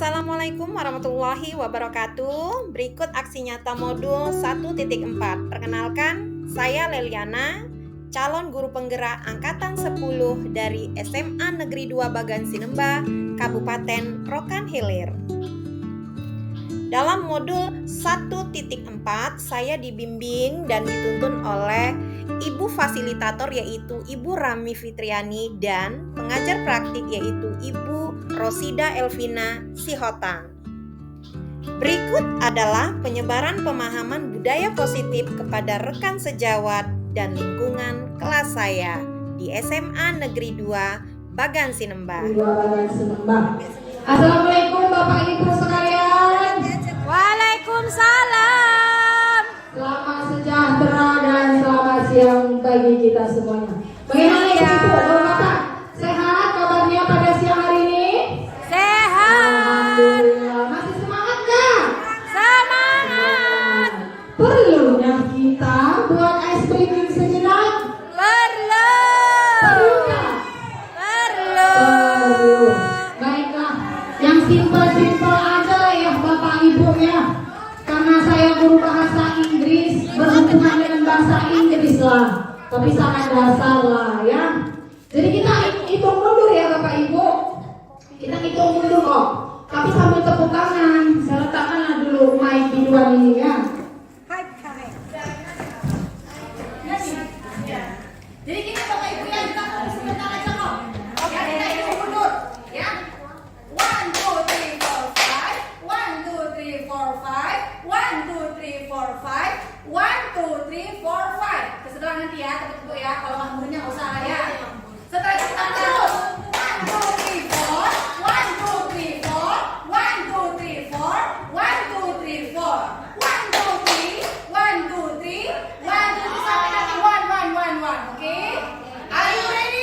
Assalamualaikum warahmatullahi wabarakatuh. Berikut aksi nyata modul 1.4. Perkenalkan, saya Leliana, calon guru penggerak angkatan 10 dari SMA Negeri 2 Bagan Sinemba, Kabupaten Rokan Hilir. Dalam modul 1.4, saya dibimbing dan dituntun oleh Ibu Fasilitator yaitu Ibu Rami Fitriani dan pengajar praktik yaitu Ibu Rosida Elvina Sihotang. Berikut adalah penyebaran pemahaman budaya positif kepada rekan sejawat dan lingkungan kelas saya di SMA Negeri 2 Bagan Sinemba. Assalamualaikum Bapak Ibu sekalian. Waalaikumsalam. Selamat sejahtera dan selamat siang bagi kita semuanya. Bagaimana Ibu Bapak? Sehat kabarnya pada siang hari ini? Sehat. Alhamdulillah. Masih semangat gak? Semangat. Perlunya kita buat ice breaking sejenak? Perlu. Perlu gak? Perlu. Baiklah, yang simpel-simpel aja ya Bapak Ibu ya. Karena saya guru bahasa Inggris, berhubungan dengan bahasa Inggris lah. Tapi sangat dasar lah ya. Jadi kita hitung mundur ya Bapak Ibu. Kita hitung mundur kok. Tapi sambil tepuk tangan. Saya letakkanlah dulu mic di luar ini ya. Jadi kita Bapak Ibu yang kita ngomong sebentar aja kok. Oke, kita hitung mundur ya. 1, 2, 3, 4, 5. 1, 2, 3, 4, 5. 1, 2, 3, 4, 5. 1, 2, 3, 4, 5. Kesebelah nanti ya, tepuk-tepuk ya. Kalau nggak mundurnya nggak usah ya. Setelah itu kita terus. 1, 2, 3, 4. 1, 2, 3, 4. 1, 2, 3, 4. 1, 2, 3, 4. 1, 2, 3. 1, 2, 3. 1, 2, 3 sampai nanti 1, 1, 1, 1. Oke? Are you ready?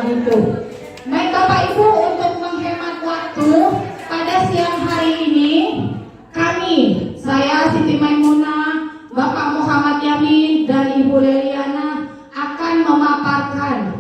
Itu. Baik Bapak Ibu, untuk menghemat waktu pada siang hari ini saya Siti Maimunah, Bapak Muhammad Yamin dan Ibu Leliana akan memaparkan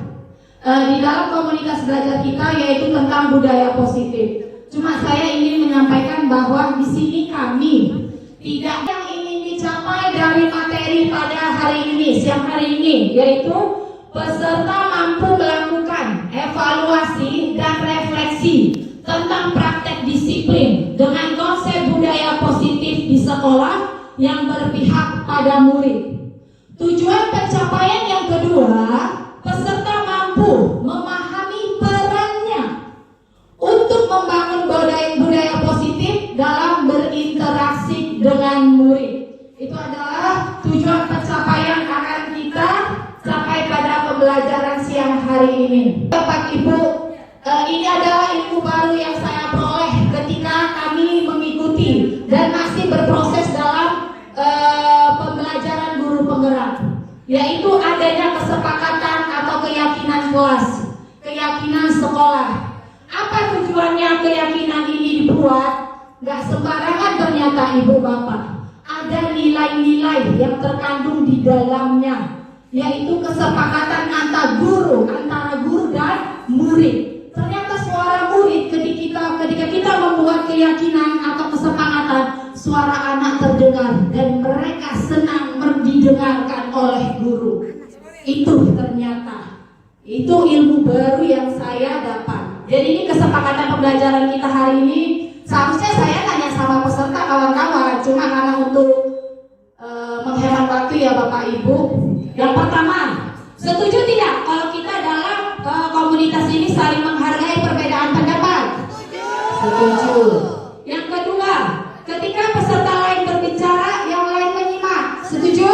di dalam komunitas belajar kita yaitu tentang budaya positif. Cuma saya ingin menyampaikan bahwa di sini kami tidak yang ingin dicapai dari materi pada hari ini, siang hari ini, yaitu peserta mampu melakukan evaluasi dan refleksi tentang praktek disiplin dengan konsep budaya positif di sekolah yang berpihak pada murid. Tujuan pencapaian yang kedua, peserta mampu memahami perannya untuk membangun budaya positif dalam berinteraksi dengan murid. Itu adalah tujuan pencapaian akan kita sampai pada pembelajaran siang hari ini. Bapak Ibu, ini adalah ilmu baru yang saya peroleh ketika kami mengikuti dan masih berproses dalam pembelajaran guru penggerak, yaitu adanya kesepakatan atau keyakinan kelas, keyakinan sekolah. Apa tujuannya keyakinan ini dibuat? Gak sembarangan ternyata Ibu Bapak. Ada nilai-nilai yang terkandung di dalamnya, yaitu kesepakatan antara guru dan murid. Ternyata suara murid ketika kita membuat keyakinan atau kesepakatan, suara anak terdengar dan mereka senang didengarkan oleh guru. Itu ternyata itu ilmu baru yang saya dapat. Jadi ini kesepakatan pembelajaran kita hari ini. Seharusnya saya tanya sama peserta kawan-kawan, cuma karena untuk menghemat waktu ya Bapak Ibu. Yang pertama, Setuju tidak kalau kita dalam komunitas ini saling menghargai perbedaan pendapat? Setuju. Yang kedua, ketika peserta lain berbicara, yang lain menyimak. Setuju?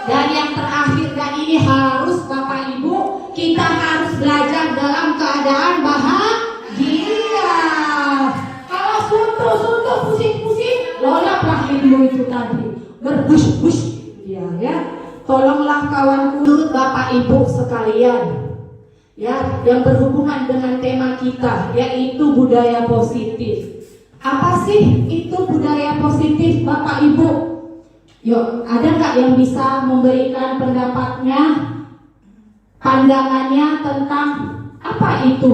Dan yang terakhir, dan ini harus Bapak Ibu, kita harus belajar dalam keadaan bahagia. Kalau suntuk-suntuk, pusing-pusing, lolaplah ilmu itu tadi, berbush-bush ya. Tolonglah kawanku, Bapak Ibu sekalian, ya, yang berhubungan dengan tema kita, yaitu budaya positif. Apa sih itu budaya positif, Bapak Ibu? Yuk, ada nggak yang bisa memberikan pendapatnya, pandangannya tentang apa itu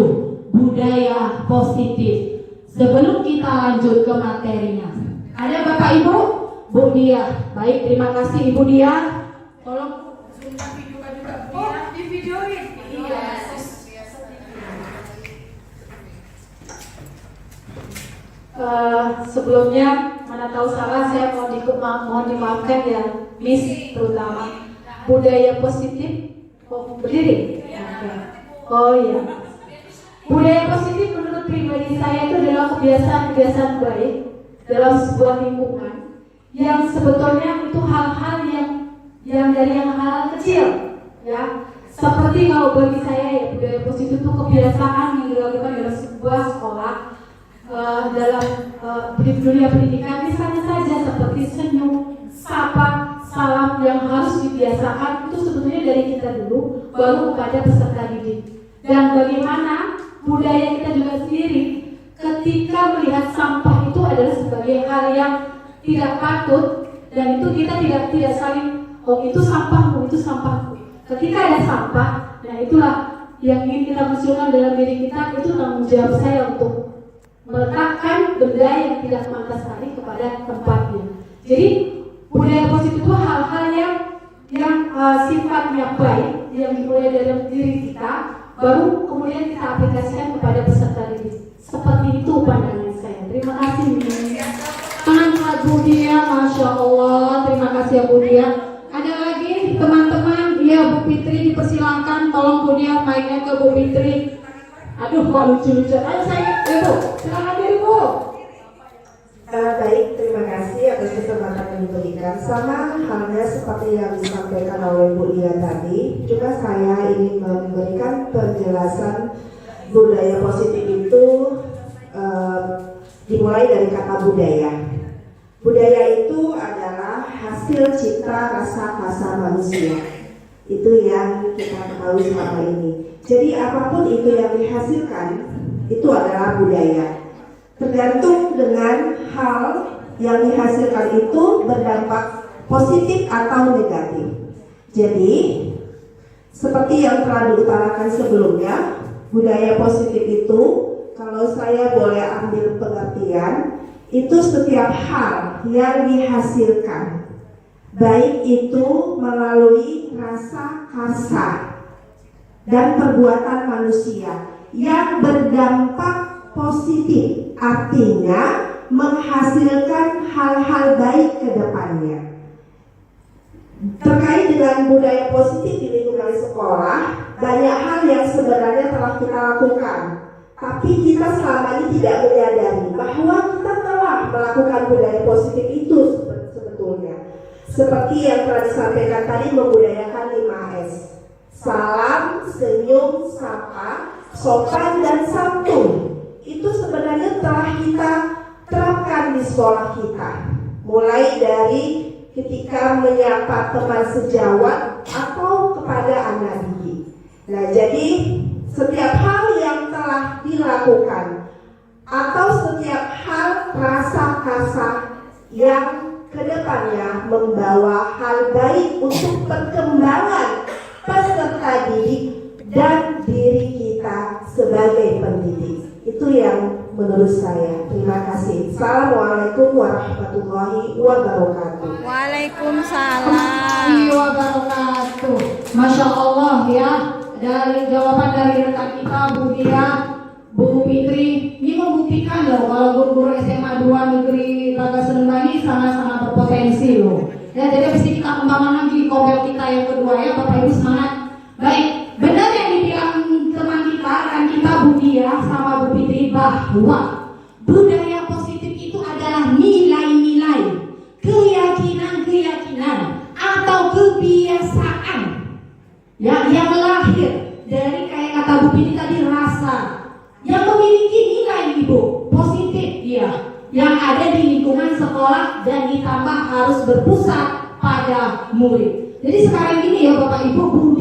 budaya positif? Sebelum kita lanjut ke materinya, ada Bapak Ibu? Bu Dia. Baik, terima kasih Ibu Dia. Tolong videokan juga Bu Dia. Oh, di videoin. Iya. Sebelumnya, mana tahu salah, saya mohon dimaafkan ya, Miss, terutama budaya positif. Oh, berdiri? Okay. Oh iya. Budaya positif menurut pribadi saya itu adalah kebiasaan-kebiasaan baik dalam sebuah lingkungan yang sebetulnya itu hal-hal yang dari yang hal kecil, ya. Seperti kalau bagi saya ya, budaya positif itu kebiasaan yang dilakukan dalam sebuah sekolah, dalam dunia pendidikan, misalnya saja seperti senyum, sapa, salam yang harus dibiasakan itu sebetulnya dari kita dulu, baru kepada peserta didik. Dan bagaimana budaya kita juga sendiri ketika melihat sampah itu adalah sebagai hal yang tidak patut, dan itu kita tidak saling, oh itu sampahmu, itu sampahku. Ketika ada sampah, nah itulah yang ingin kita munculkan dalam diri kita, itu tanggung jawab saya untuk meletakkan benda yang tidak pantas tadi kepada tempatnya. Jadi budaya positif itu hal-hal yang sifatnya baik, yang dimulai dalam diri kita, baru kemudian kita aplikasikan kepada peserta didik. Seperti itu pandangan saya. Terima kasih. Tangan Bu Dia, Masya Allah. Terima kasih ya Bu Dia. Ada lagi teman-teman? Iya, Bu Fitri dipersilakan. Tolong Bu Dia, mic-nya ke Bu Fitri. Aduh, kok lucu-lucu. Ayo saya, Bu, silakan diri Bu. Baik, terima kasih atas kesempatan yang diberikan. Sama halnya seperti yang disampaikan oleh Bu Dia tadi, juga saya ingin memberikan penjelasan budaya positif itu dimulai dari kata budaya. Budaya itu adalah hasil cipta rasa manusia. Itu yang kita ketahui selama ini. Jadi apapun itu yang dihasilkan, itu adalah budaya. Tergantung dengan hal yang dihasilkan itu berdampak positif atau negatif. Jadi seperti yang telah diutarakan sebelumnya, budaya positif itu, kalau saya boleh ambil pengertian, itu setiap hal yang dihasilkan, baik itu melalui rasa kasar dan perbuatan manusia yang berdampak positif, artinya menghasilkan hal-hal baik ke depannya. Terkait dengan budaya positif di lingkungan sekolah, banyak hal yang sebenarnya telah kita lakukan, tapi kita selama ini tidak menyadari bahwa kita telah melakukan budaya positif itu sebetulnya. Seperti yang telah disampaikan tadi, membudayakan 5S: salam, senyum, sapa, sopan, dan santun. Itu sebenarnya telah kita terapkan di sekolah kita, mulai dari ketika menyapa teman sejawat atau kepada anak didik. Nah, jadi setiap hal yang telah dilakukan atau setiap hal rasa kasar yang kedepannya membawa hal baik untuk perkembangan peserta didik dan diri kita sebagai pendidik. Itu yang menurut saya. Terima kasih. Assalamualaikum warahmatullahi wabarakatuh. Waalaikumsalam. Wabarakatuh. Masya Allah ya. Dari jawaban dari rekan kita Bu Dia, Bu Fitri, ini membuktikan loh kalau guru-guru SMA 2 Negeri Bagas Senembani sangat-sangat berpotensi loh. Ya, jadi mesti kita kembangkan lagi kompel kita yang kedua. kedua ya Bapak Ibu, semangat. Baik, benar yang dibilang teman kita, rekan kita Bu Dia sama Bu Fitri, bahwa budaya positif itu adalah nilai-nilai, keyakinan-keyakinan atau kebiasaan yang lahir dari, kayak kata Bu Fitri tadi, rasa yang memiliki nilai Ibu positif yang ada di lingkungan sekolah dan ditambah harus berpusat pada murid. Jadi sekarang ini ya Bapak Ibu,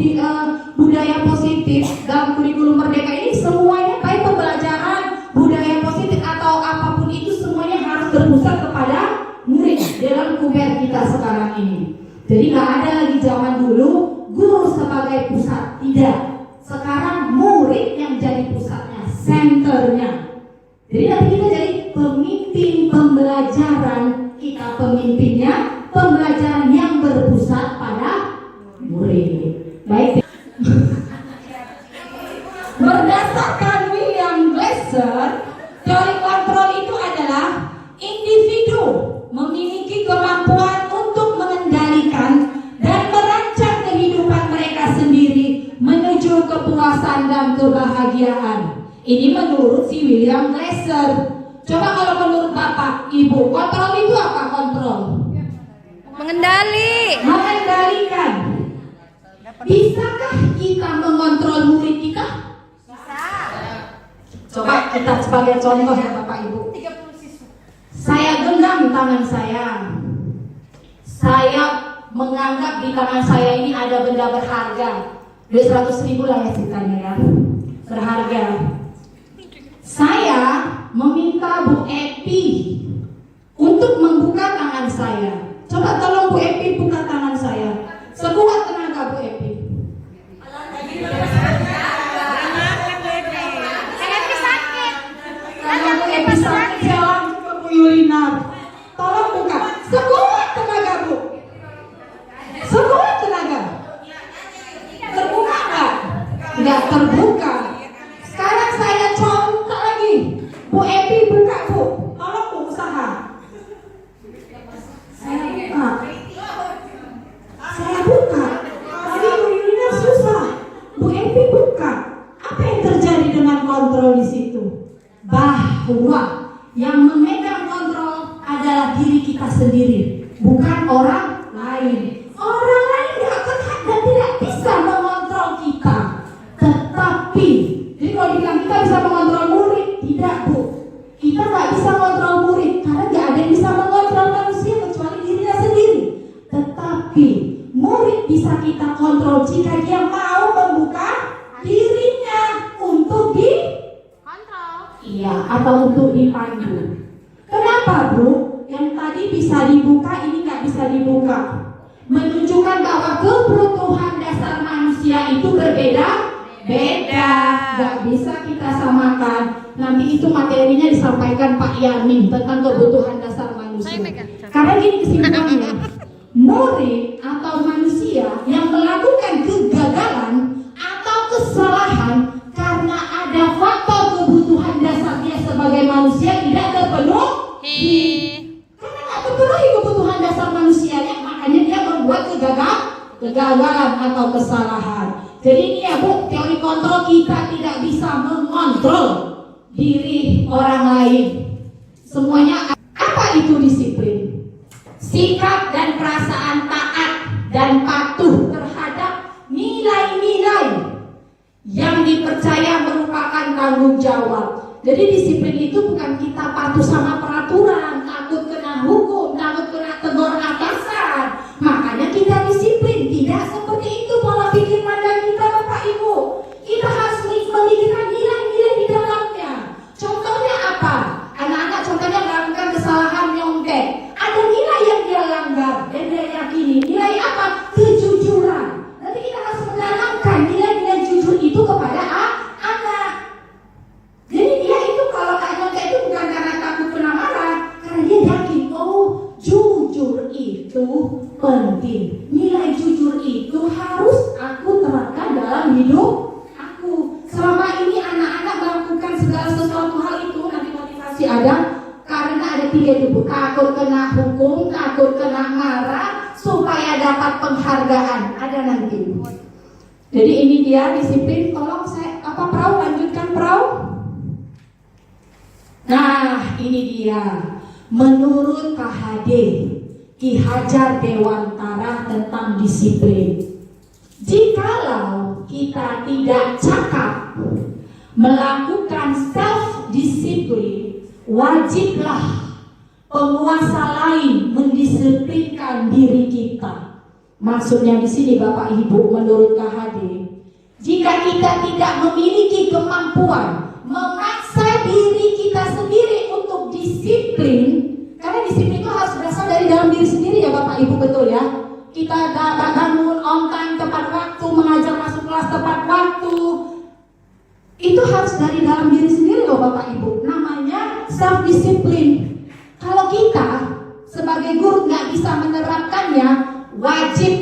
budaya positif dalam kurikulum Merdeka ini semuanya, baik pembelajaran budaya positif atau apapun itu, semuanya harus berpusat kepada murid dalam kuber kita sekarang ini. Jadi nggak ada lagi zaman dulu guru sebagai pusat, tidak. Sekarang murid yang jadi pusatnya, senternya. Jadi nanti kita jadi pemimpin pembelajaran, kita pemimpinnya pembelajaran yang berpusat pada murid. Baik. Berdasarkan William Glasser, teori kontrol itu adalah individu memiliki kemampuan untuk mengendalikan dan merancang kehidupan mereka sendiri menuju kepuasan dan kebahagiaan. Ini menurut si William Glasser. Coba kalau menurut Bapak, Ibu, kontrol itu apa kontrol? Mengendalikan. Bisakah kita mengontrol murid kita? Bisa. Coba kita sebagai contoh ya Bapak Ibu. Saya genggam tangan saya. Saya menganggap di tangan saya ini ada benda berharga. Duit 100.000 lah ya ceritanya ya. Berharga. Saya meminta Bu Epi untuk membuka tangan saya. Coba tolong Bu Epi buka tangan saya. Sekuat tenaga Bu Epi. Karena Bu Epi sakit, jalan ke Bu Yulina. Tolong buka. Sekuat tenaga Bu. Sekuat tenaga. Terbuka nggak? Nggak terbuka. Sekarang saya coba lagi. Bu Epi buka Bu. Tolong Bu usaha. Saya buka. Tadi Bu Yulina susah. Bu Epi buka. Apa yang terjadi dengan kontrol di situ? Bahwa yang memegang kontrol adalah diri kita sendiri, bukan orang lain. Orang lain tidak berhak dan tidak bisa mengontrol kita. Tetapi, jadi kalau dibilang kita bisa mengontrol murid, tidak Bu. Kita nggak bisa mengontrol murid karena nggak ada yang bisa mengontrol manusia kecuali dirinya sendiri. Tetapi murid bisa kita kontrol jika dia mau membuka dirinya untuk dikontrol. Iya, atau untuk dipandu. Kenapa Bu? Yang tadi bisa dibuka, ini nggak bisa dibuka. Menunjukkan bahwa kebutuhan dasar manusia itu berbeda. Gak bisa kita samakan. Nanti itu materinya disampaikan Pak Yamin tentang kebutuhan dasar manusia. Karena gini kesimpulannya, murid atau manusia yang melakukan kegagalan atau kesalahan karena ada faktor kebutuhan dasar dia sebagai manusia tidak terpenuhi. Karena tidak terpenuhi kebutuhan dasar manusianya, makanya dia membuat kegagalan atau kesalahan. Jadi ini ya Bu, teori kontrol, kita tidak bisa mengontrol diri orang lain. Semuanya apa itu disiplin? Sikap dan perasaan taat dan patuh terhadap nilai-nilai yang dipercaya merupakan tanggung jawab. Jadi disiplin itu bukan kita patuh sama peraturan, takut kena hukum, takut kena tegur atasan. Makanya kita disiplin. Tidak seperti itu pola pikir pandang kita Bapak Ibu. Kita harus memikirkan nilai-nilai di dalamnya. Contohnya apa? Anak-anak contohnya melakukan kesalahan nyontek. Ada nilai yang dia langgar dan dia yakini. Nilai apa? Kejujuran. Nanti kita harus menanamkan nilai-nilai jujur itu kepada anak. Jadi dia itu kalau nggak nyontek itu bukan karena takut kena marah, karena dia yakin, oh jujur itu penting. Nilai jujur itu harus aku terapkan dalam hidup aku. Selama ini anak-anak melakukan segala sesuatu hal itu, nanti motivasi ada karena ada 3 itu, takut kena hukum, takut kena marah, supaya dapat penghargaan. Ada nanti. Jadi ini dia disiplin. Tolong Prau lanjutkan Prau. Nah, ini dia. Menurut KHD Ki Hajar Dewantara tentang disiplin. Jikalau kita tidak cakap melakukan self disiplin, wajiblah penguasa lain mendisiplinkan diri kita. Maksudnya di sini Bapak Ibu, menurut KHD, jika kita tidak memiliki kemampuan memaksa diri kita sendiri untuk disiplin, karena disiplin itu harus berasal dari dalam diri sendiri ya Bapak Ibu, betul ya. Kita bangun on time tepat waktu, mengajar masuk kelas tepat waktu, itu harus dari dalam diri sendiri loh Bapak Ibu. Namanya self disiplin. Kalau kita sebagai guru nggak bisa menerapkannya, wajib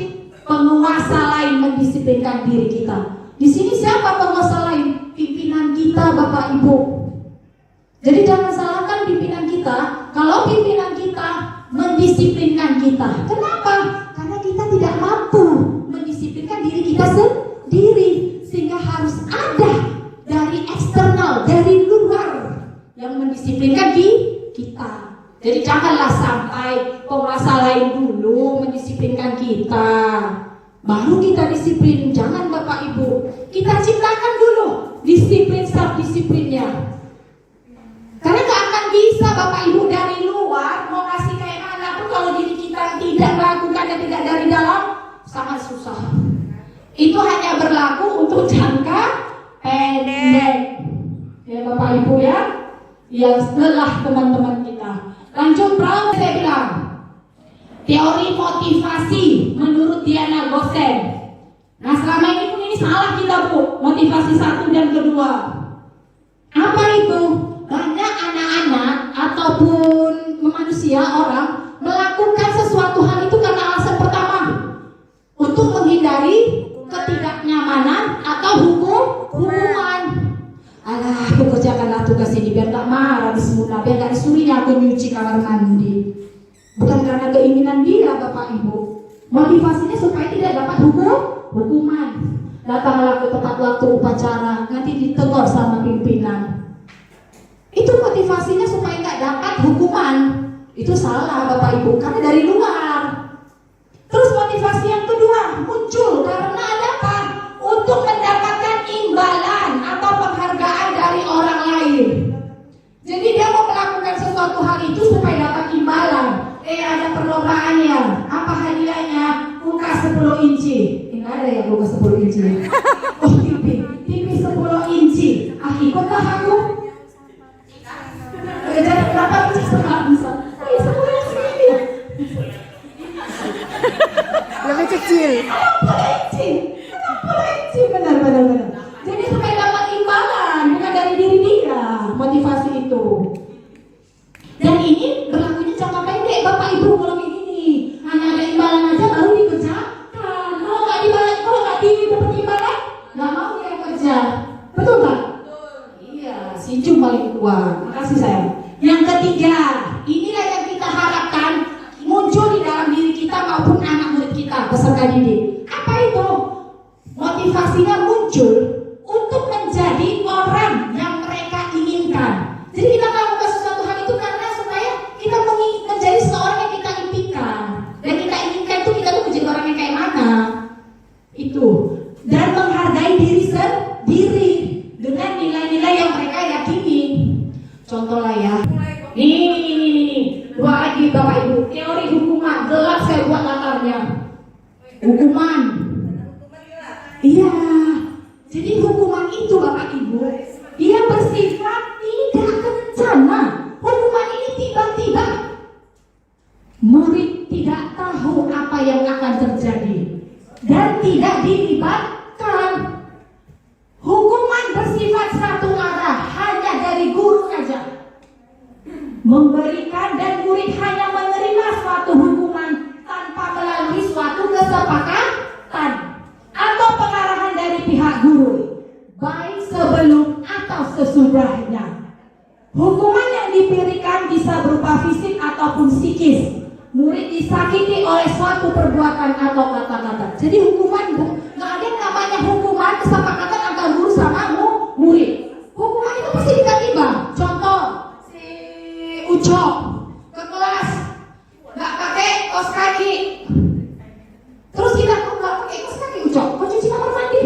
penguasa lain mendisiplinkan diri kita. Di sini siapa penguasa lain? Pimpinan kita Bapak Ibu. Jadi jangan salahkan pimpinan kita kalau pimpinan kita mendisiplinkan kita. Kenapa? Karena kita tidak mampu mendisiplinkan diri kita sendiri, sehingga harus ada dari eksternal, dari luar yang mendisiplinkan kita. Jadi janganlah sampai penguasa lain dulu mendisiplinkan kita, baru kita disiplin. Jangan Bapak Ibu, kita ciptakan dulu disiplin self disiplinnya. Karena gak akan bisa Bapak Ibu dari luar mau kasih kayak mana pun kalau diri kita tidak melakukan dan tidak dari dalam, sangat susah. Itu hanya berlaku untuk jangka pendek. Ya Bapak Ibu ya, yang lelah teman-teman kita. Lanjut Prau, saya bilang teori motivasi menurut Diana Gosen. Nah selama ini pun ini salah kita Bu, motivasi 1 dan kedua. Apa itu? Banyak anak-anak ataupun manusia, orang melakukan sesuatu hal itu karena alasan pertama, untuk menghindari ketidaknyamanan atau hukuman. Alah, aku kerjakanlah tugas ini biar gak marah bismillah, biar gak disuruhnya aku nyuci kamar mandi. Bukan karena keinginan dia Bapak Ibu. Motivasinya supaya tidak dapat hukuman. Datanglah ke tepat waktu upacara, nanti ditegur sama pimpinan. Itu motivasinya supaya nggak dapat hukuman. Itu salah Bapak Ibu, karena dari luar. Terus motivasi yang kedua muncul karena ada apa? Untuk mendapatkan imbalan atau penghargaan dari orang lain. Jadi dia mau melakukan sesuatu hal itu supaya dapat imbalan. Ada perlombaannya. Apa hadiahnya? Kulkas 10 inci. Ini ada ya kulkas 10 inci. Oh TV 10 inci. Ikutlah aku. Jadi berapa inci sekarang bisa? Oh, 10 inci. Lebih kecil. 60 inci. Benar. Jadi supaya dapat imbalan, bukan dari diri dia. Motivasi itu. Dan ini berlakunya jangka pendek Bapak Ibu. Kalau ini hanya ada imbalan aja baru dikerjakan. Kalau nggak imbalan, kalau nggak dapat imbalan, nggak mau dia kerja. Betul nggak? Iya, Sinju paling kuat. Makasih sayang. Yang ketiga, inilah yang kita harapkan muncul di dalam diri kita maupun anak murid kita peserta didik. Apa itu? Motivasinya muncul untuk menjadi orang yang mereka inginkan. Jadi kita melakukan sesuatu hal itu karena supaya kita menjadi seorang yang kita impikan. Dan kita inginkan itu kita tuh menjadi orang yang kayak mana. Itu. Dan menghargai diri sendiri dengan nilai-nilai yang mereka yakini. Contoh lah ya. Nih. Dua lagi Bapak Ibu. Teori hukuman. Gelap saya buat latarnya. Hukuman. Iya. Jadi hukuman itu Bapak Ibu, dia bersifat tidak rencana. Hukuman ini tiba-tiba. Murid tidak tahu apa yang akan terjadi dan tidak dilibatkan. Hukuman bersifat satu arah, hanya dari guru saja. Memberikan dan murid hanya menerima suatu hukuman tanpa melalui suatu kesepakatan atau pengarahan dari pihak guru, baik sebelum atau sesudahnya. Hukuman yang diberikan bisa berupa fisik ataupun psikis. murid disakiti oleh suatu perbuatan atau kata-kata. Jadi hukuman nggak ada yang namanya hukuman kesepakatan antara guru sama murid. Hukuman itu pasti tiba-tiba. Contoh, si Ucok ke kelas nggak pakai kaos kaki. Terus kita kok nggak pakai kaos kaki, Ucok? Kok cuci kamar mandi?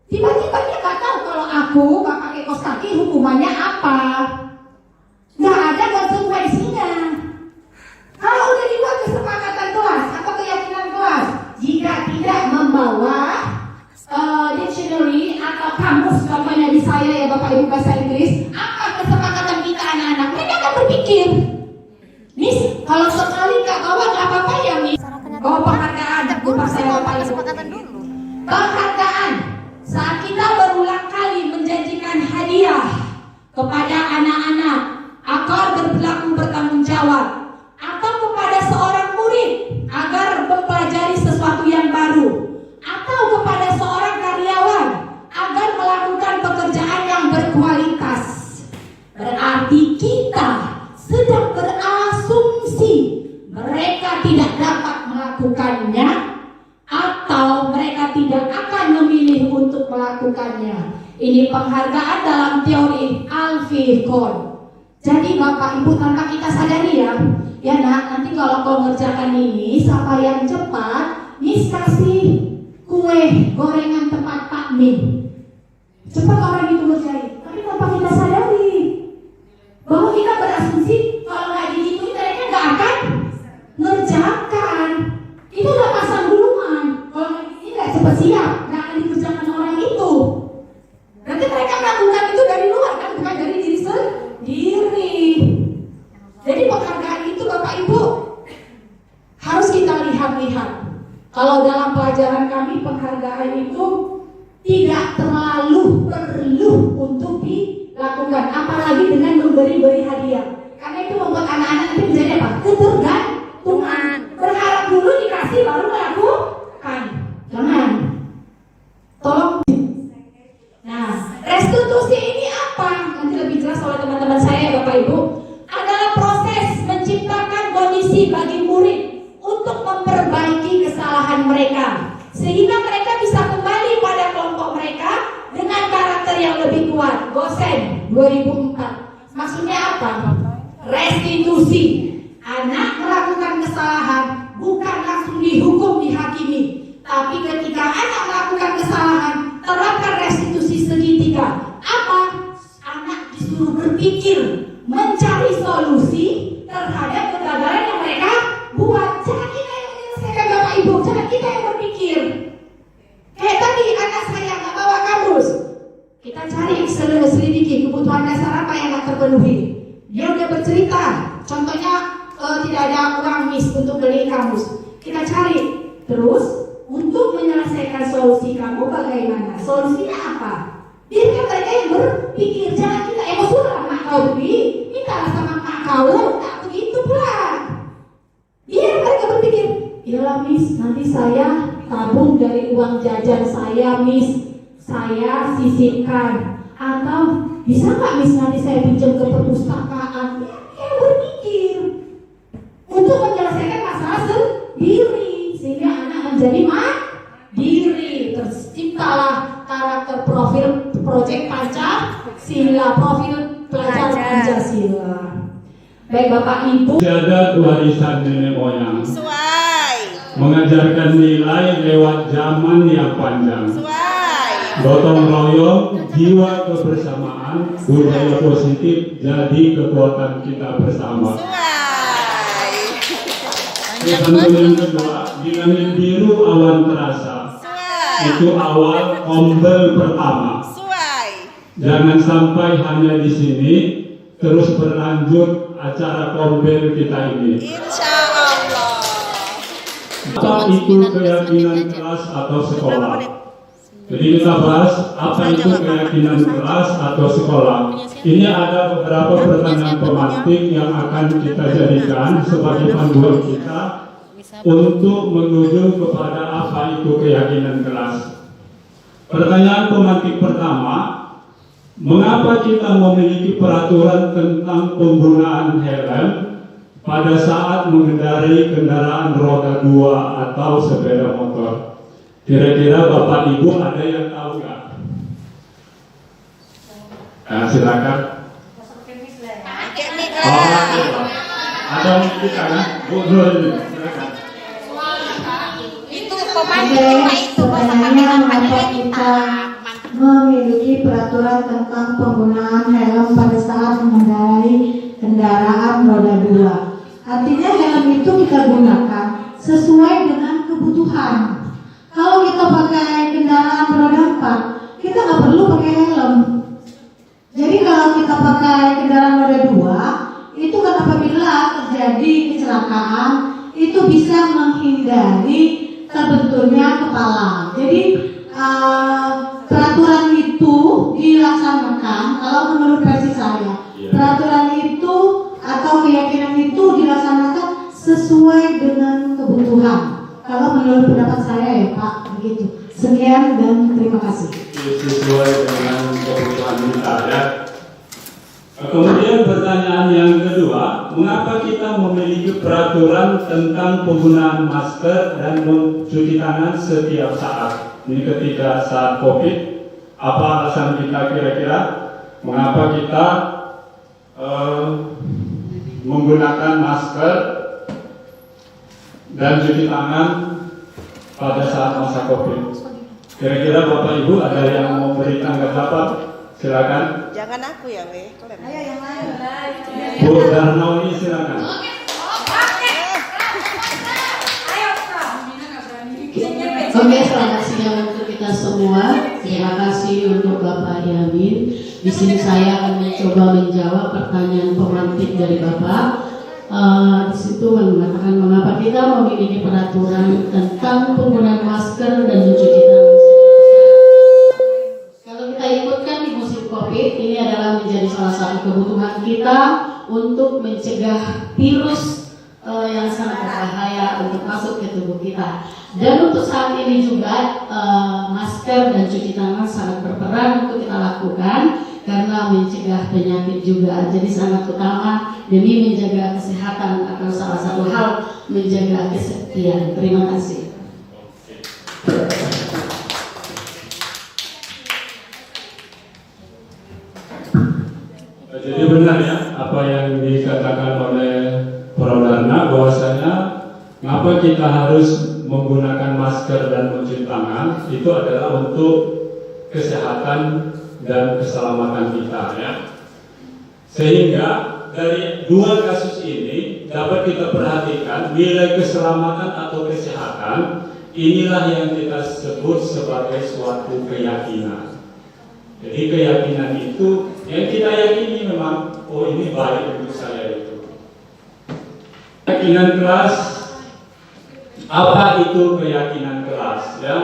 Tiba-tiba dia nggak tahu kalau aku nggak pakai kaos kaki hukumannya apa. Nggak ada konsekuensinya. Kalau udah dibuat kesepakatan kelas atau keyakinan kelas, jika tidak membawa dictionary atau kamus, contohnya di saya ya Bapak Ibu bahasa Inggris, apa kesepakatan kita anak-anak? Mereka akan berpikir, Miss, kalau sekali nggak bawa nggak apa-apa ya Miss. Oh, penghargaan, bukan saya Bapak Ibu. Penghargaan saat kita berulang kali menjanjikan hadiah kepada anak-anak agar berlaku bertanggung jawab, atau kepada seorang murid agar mempelajari sesuatu yang baru, atau kepada seorang karyawan agar melakukan pekerjaan yang berkualitas. Berarti kita sedang berasumsi mereka tidak dapat melakukannya atau mereka tidak akan memilih untuk melakukannya. Ini penghargaan dalam teori Alfie Kohn. Jadi Bapak Ibu tanpa kita sadari ya nak, nanti kalau kau ngerjakan ini siapa yang cepat, Miss kasih kue gorengan tempat Pak Min. Cepat orang itu ngerjain. Tapi tanpa kita sadari bahwa kita berasumsi kalau nggak digituin mereka nggak akan ngerjakan. Itu udah pasang duluan. Kalau ini nggak cepat siap, nggak akan dikerjakan orang itu. Nanti mereka melakukan itu dari luar kan, bukan dari diri sendiri. Jadi penghargaan itu Bapak Ibu harus kita lihat-lihat. Kalau dalam pelajaran kami penghargaan itu tidak terlalu perlu untuk dilakukan, apalagi dengan memberi hadiah. Karena itu membuat anak-anak nanti menjadi apa? Ketergantungan. Berharap dulu dikasih baru melakukan. Jangan. Tolong. Nah, restitusi ini apa? Nanti lebih jelas oleh teman-teman saya Bapak Ibu. Adalah proses menciptakan kondisi bagi murid untuk memperbaiki kesalahan mereka, sehingga mereka bisa kembali pada kelompok mereka dengan karakter yang lebih kuat. Gosen 2004. Maksudnya apa? Restitusi. Anak melakukan kesalahan bukan langsung dihukum, dihakimi, tapi ketika anak melakukan kesalahan terapkan restitusi segitiga. Apa? Anak disuruh berpikir, mencari solusi terhadap kegagalan yang mereka buat. Jangan kita yang menyelesaikan Bapak Ibu, jangan kita yang berpikir. Kayak tadi anak saya nggak bawa kamus, kita cari selidiki kebutuhan dasar apa yang nggak terpenuhi. Dia udah bercerita, contohnya tidak ada uang Miss untuk beli kamus. Kita cari terus untuk menyelesaikan solusi kamu bagaimana? Solusinya apa? Biarkan mereka yang berpikir, jangan kita emosional. Mak kau beli, mintalah sama mak kau, tak begitu pula. Biar mereka berpikir, iyalah Miss, nanti saya tabung dari uang jajan saya Miss, saya sisihkan. Atau bisa nggak Miss nanti saya pinjam ke perpustakaan? Biar berpikir untuk menyelesaikan masalah sendiri, sehingga anak menjadi mandiri. Terciptalah karakter profil proyek Pancasila, profil pelajar Pancasila. Baik Bapak Ibu, ada warisan nenek moyang, Sesuai. mengajarkan nilai lewat zaman yang panjang, Sesuai. gotong royong, jiwa kebersamaan, budaya positif jadi kekuatan kita bersama. Sesuai. Pantun yang kedua, di langit biru awan terasa, Sesuai. itu awal ombel pertama. Sesuai. Jangan sampai hanya di sini, terus berlanjut acara kombel kita ini. Insya Allah. Apa itu keyakinan kelas atau sekolah? Jadi kita bahas apa itu keyakinan kelas atau sekolah. Ini ada beberapa pertanyaan pemantik yang akan kita jadikan sebagai panduan kita untuk menuju kepada apa itu keyakinan kelas. Pertanyaan pemantik pertama, mengapa kita memiliki peraturan tentang penggunaan helm pada saat mengendarai kendaraan roda 2 atau sepeda motor? Kira-kira Bapak Ibu ada yang tahu nggak? Nah, silakan. Ada mungkin kan? Bu Nur ini, silakan. Sebenarnya mengapa kita memiliki peraturan tentang penggunaan helm pada saat mengendarai kendaraan roda 2? Artinya helm itu kita gunakan sesuai dengan kebutuhan. Kalau kita pakai kendaraan roda 4, kita nggak perlu pakai helm. Jadi kalau kita pakai kendaraan roda 2, itu kan apabila terjadi kecelakaan, itu bisa menghindari terbenturnya kepala. Jadi peraturan itu dilaksanakan, kalau menurut versi saya, peraturan itu atau keyakinan itu dilaksanakan sesuai dengan kebutuhan. Kalau menurut pendapat saya ya Pak, begitu. Sekian dan terima kasih. Sesuai dengan kebutuhan kita ya. Kemudian pertanyaan yang kedua, mengapa kita memiliki peraturan tentang penggunaan masker dan mencuci tangan setiap saat? Ini ketika saat COVID, apa alasan kita kira-kira? Mengapa kita menggunakan masker dan cuci tangan pada saat masa COVID? Kira-kira Bapak Ibu ada yang mau beri tanggapan? Silakan. Jangan aku ya, Weh. Ayo yang lain. Bu Darnawi, silakan. Oke, selamat siang untuk kita semua. Terima kasih untuk Bapak Yamin. Di sini saya akan mencoba menjawab pertanyaan pemantik dari Bapak. Di situ mengatakan mengapa kita memiliki peraturan tentang penggunaan masker dan mencuci tangan. Kalau kita ikutkan di musim COVID, ini adalah menjadi salah satu kebutuhan kita untuk mencegah virus yang sangat berbahaya untuk masuk ke tubuh kita. Dan untuk saat ini juga masker dan cuci tangan sangat berperan untuk kita lakukan karena mencegah penyakit juga. Jadi sangat utama demi menjaga kesehatan atau salah satu hal menjaga kesehatan. Terima kasih. Jadi benar ya apa yang dikatakan oleh Prof. Darna, bahwasanya mengapa kita harus menggunakan masker dan mencuci tangan itu adalah untuk kesehatan dan keselamatan kita ya. Sehingga dari dua kasus ini dapat kita perhatikan nilai keselamatan atau kesehatan inilah yang kita sebut sebagai suatu keyakinan. Jadi keyakinan itu yang kita yakini memang, oh ini baik untuk saya itu. Keyakinan keras, apa itu keyakinan keras ya?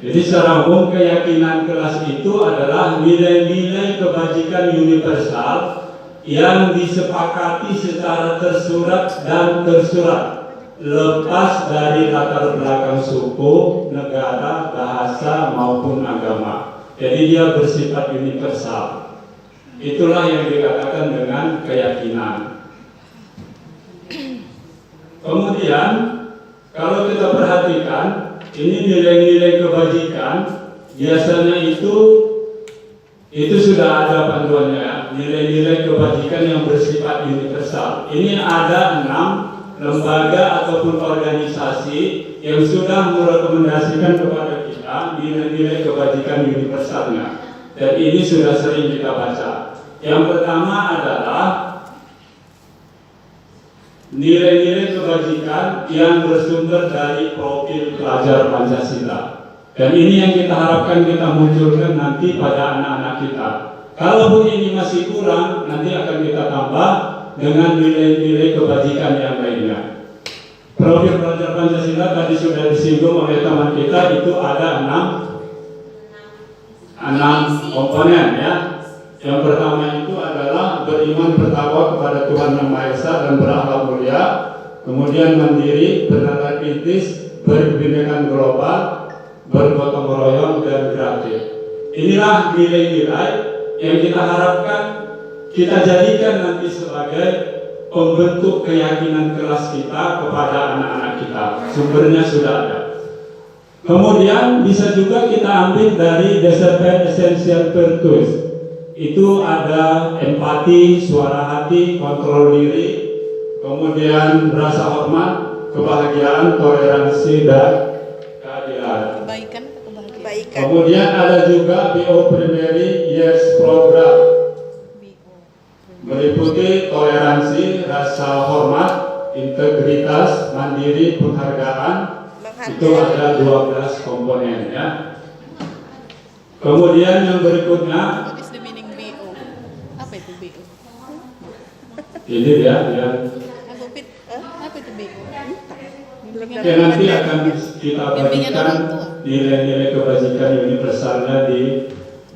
Jadi secara umum keyakinan keras itu adalah nilai-nilai kebajikan universal yang disepakati secara tersurat dan tersurat, lepas dari latar belakang suku, negara, bahasa maupun agama. Jadi dia bersifat universal. Itulah yang dikatakan dengan keyakinan. Kemudian kalau kita perhatikan, ini nilai-nilai kebajikan biasanya itu sudah ada panduannya ya. Nilai-nilai kebajikan yang bersifat universal. Ini ada 6 lembaga ataupun organisasi yang sudah merekomendasikan kepada kita nilai-nilai kebajikan universalnya. Dan ini sudah sering kita baca. Yang pertama adalah nilai-nilai kebajikan yang bersumber dari profil pelajar Pancasila. Dan ini yang kita harapkan kita munculkan nanti pada anak-anak kita. Kalau ini masih kurang, nanti akan kita tambah dengan nilai-nilai kebajikan yang lainnya. Profil pelajar Pancasila tadi sudah disinggung oleh teman kita, itu ada 6 komponen ya. Yang pertama itu adalah beriman bertakwa kepada Tuhan Yang Maha Esa dan berakhlak mulia, kemudian mandiri, bernegara kritis, berkebinekaan global, bergotong royong dan kreatif. Inilah nilai-nilai yang kita harapkan kita jadikan nanti sebagai pembentuk keyakinan kelas kita kepada anak-anak kita. Sumbernya sudah ada. Kemudian bisa juga kita ambil dari Deserve Essential Virtues. Itu ada empati, suara hati, kontrol diri, kemudian rasa hormat, kebahagiaan, toleransi, dan keadilan. Kebaikan. Kemudian ada juga BO Primary Years Program, meliputi toleransi, rasa hormat, integritas, mandiri, penghargaan. Itu ada 12 komponen ya. Kemudian yang berikutnya, What is the meaning BO? Apa itu BO? ini dia yang Apa itu BO? yang nanti akan kita bagikan nilai-nilai kebajikan universalnya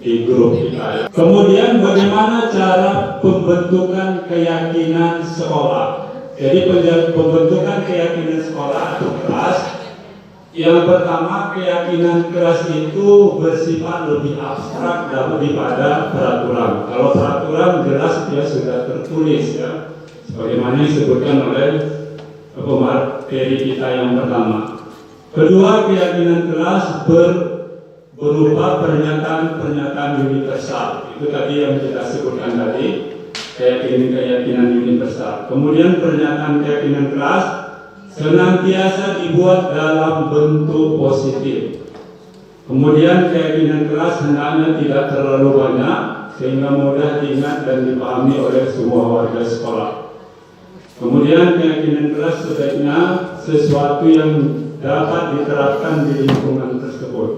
di grup kita ya. Kemudian bagaimana cara pembentukan keyakinan sekolah? Jadi pembentukan keyakinan sekolah atau kelas. Yang pertama, keyakinan kelas itu bersifat lebih abstrak daripada peraturan. Kalau peraturan jelas dia sudah tertulis ya, sebagaimana disebutkan oleh pemateri kita yang pertama. Kedua, keyakinan kelas berupa pernyataan-pernyataan universal. Itu tadi yang kita sebutkan tadi, keyakinan universal. Kemudian pernyataan keyakinan kelas senantiasa dibuat dalam bentuk positif. Kemudian keyakinan kelas hendaknya tidak terlalu banyak sehingga mudah diingat dan dipahami oleh semua warga sekolah. Kemudian keyakinan kelas sebaiknya sesuatu yang dapat diterapkan di lingkungan tersebut.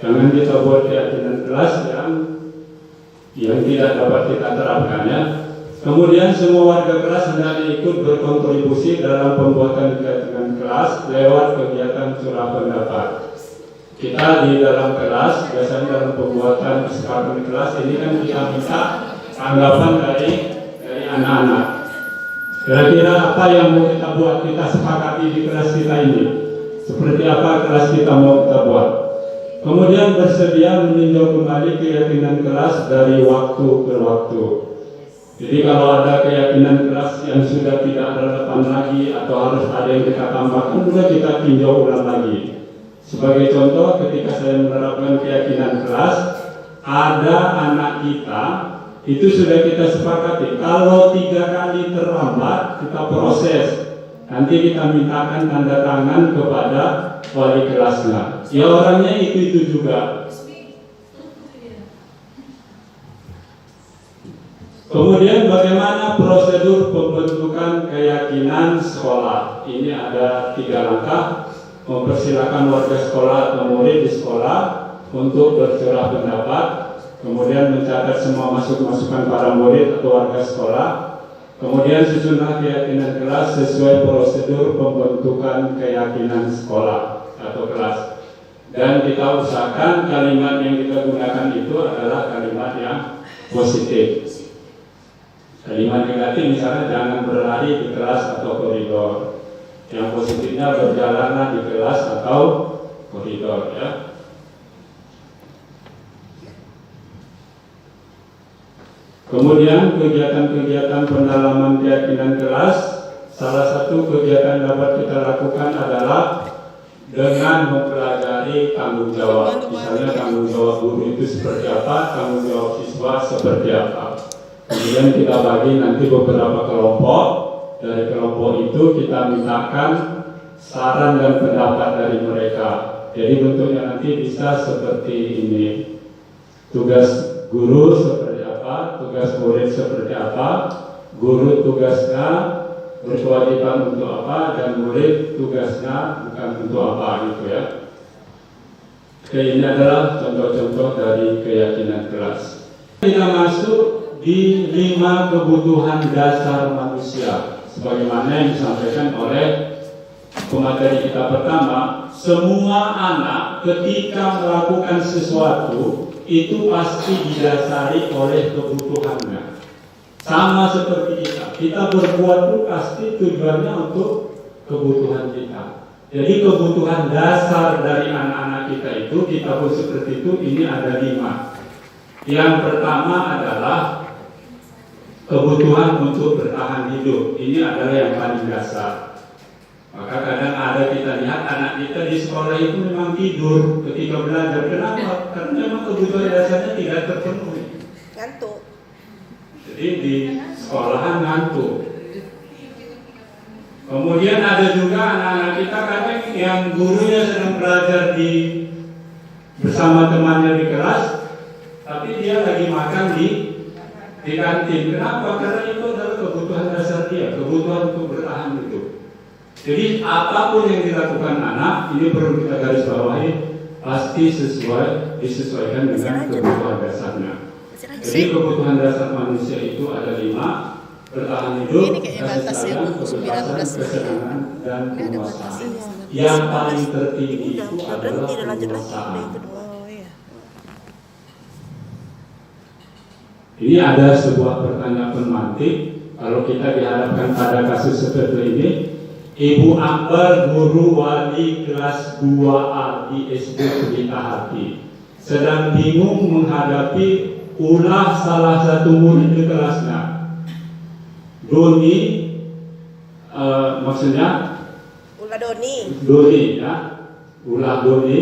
Jangan kita buat keyakinan kelas yang tidak dapat kita terapkan ya. Kemudian semua warga kelas hendaknya ikut berkontribusi dalam pembuatan keyakinan kelas lewat kegiatan curah pendapat. Kita di dalam kelas, biasanya dalam pembuatan kesepakatan kelas ini kan kita minta tanggapan dari anak-anak. Kira-kira apa yang mau kita buat, kita sepakati di kelas kita ini? Seperti apa kelas kita mau kita buat? Kemudian bersedia meninjau kembali keyakinan kelas dari waktu ke waktu. Jadi kalau ada keyakinan kelas yang sudah tidak relevan lagi atau harus ada yang kita tambahkan, juga kita tinjau ulang lagi. Sebagai contoh, ketika saya menerapkan keyakinan kelas, ada anak kita, itu sudah kita sepakati. Kalau 3 kali terlambat, kita proses. Nanti kita mintakan tanda tangan kepada wali kelasnya. Ya orangnya itu juga. Kemudian bagaimana prosedur pembentukan keyakinan sekolah? Ini ada 3 langkah. Mempersilakan warga sekolah atau murid di sekolah untuk bercurah pendapat, kemudian mencatat semua masukan para murid atau warga sekolah, kemudian susunlah keyakinan kelas sesuai prosedur pembentukan keyakinan sekolah atau kelas. Dan kita usahakan kalimat yang kita gunakan itu adalah kalimat yang positif. Kalimat negatif misalnya jangan berlari di kelas atau koridor. Yang positifnya berjalanlah di kelas atau koridor ya. Kemudian kegiatan-kegiatan pendalaman keyakinan kelas, salah satu kegiatan dapat kita lakukan adalah dengan mempelajari tanggung jawab. Misalnya tanggung jawab guru itu seperti apa, tanggung jawab siswa seperti apa. Kemudian kita bagi nanti beberapa kelompok. Dari kelompok itu kita mintakan saran dan pendapat dari mereka. Jadi bentuknya nanti bisa seperti ini. Tugas guru seperti apa, tugas murid seperti apa, guru tugasnya berkewajiban untuk apa, dan murid tugasnya bukan untuk apa gitu ya. Oke, ini adalah contoh-contoh dari keyakinan kelas. Kita masuk di 5 kebutuhan dasar manusia. Sebagaimana yang disampaikan oleh pemateri kita pertama, semua anak ketika melakukan sesuatu itu pasti didasari oleh kebutuhannya. Sama seperti kita berbuat itu pasti tujuannya untuk kebutuhan kita. Jadi kebutuhan dasar dari anak-anak kita itu, kita pun seperti itu, ini ada 5. Yang pertama adalah kebutuhan untuk bertahan hidup. Ini adalah yang paling dasar. Maka kadang ada kita lihat anak kita di sekolah itu memang tidur ketika belajar. Kenapa? Karena memang kebutuhan dasarnya tidak terpenuhi. Ngantuk. Jadi di sekolahan ngantuk. Kemudian ada juga anak-anak kita kadang yang gurunya sedang belajar bersama temannya di kelas, tapi dia lagi makan di kantin. Kenapa? Karena itu adalah kebutuhan dasar dia, kebutuhan untuk bertahan hidup. Jadi apapun yang dilakukan anak, ini perlu kita garis bawahi, pasti disesuaikan dengan kebutuhan dasarnya. Jadi kebutuhan dasar manusia itu ada 5: bertahan hidup, kasih sayang, kebebasan, kesenangan, dan penguasaan. Yang paling tertinggi itu adalah penguasaan. Ini ada sebuah pertanyaan pemantik. Kalau kita dihadapkan pada kasus seperti ini, Ibu Ambar, guru wali kelas 2A di SD Pelita Hati, sedang bingung menghadapi ulah salah satu murid di kelasnya. Doni, maksudnya Ulah Doni. Doni ya, ulah Doni.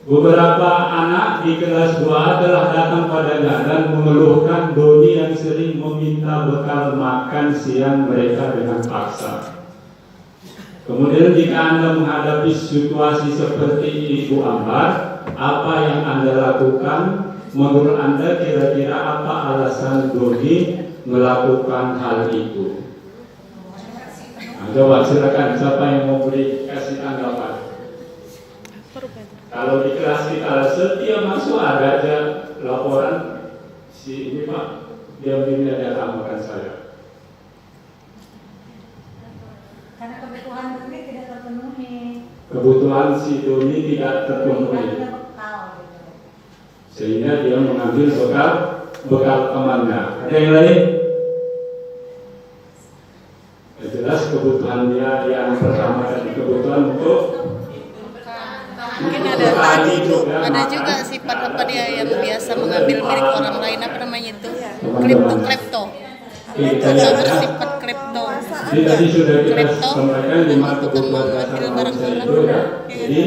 Beberapa anak di kelas 2 telah datang padanya dan mengeluhkan Doni yang sering meminta bekal makan siang mereka dengan paksa. Kemudian jika Anda menghadapi situasi seperti Ibu Ambar, apa yang Anda lakukan? Menurut Anda kira-kira apa alasan Doni melakukan hal itu? Nah, coba silakan, siapa yang mau beri kasih tanggapan? Kalau di kelas kita setiap masuk ada aja laporan si ini Pak, dia begini ada makan saya. Karena kebutuhan Doni tidak terpenuhi. Kebutuhan si Doni tidak terpenuhi, sehingga dia mengambil bekal temannya. Ada yang lain? Jelas kebutuhan dia yang pertama tadi, kebutuhan untuk Mungkin ada juga sifat apa dia yang biasa mengambil milik orang lain, apa namanya itu? Klepto. Sudah bersifat klepto. Jadi tadi sudah kita Klepto, sampaikan 5 kebutuhan mengambil dasar barang manusia orang. itu ya. Jadi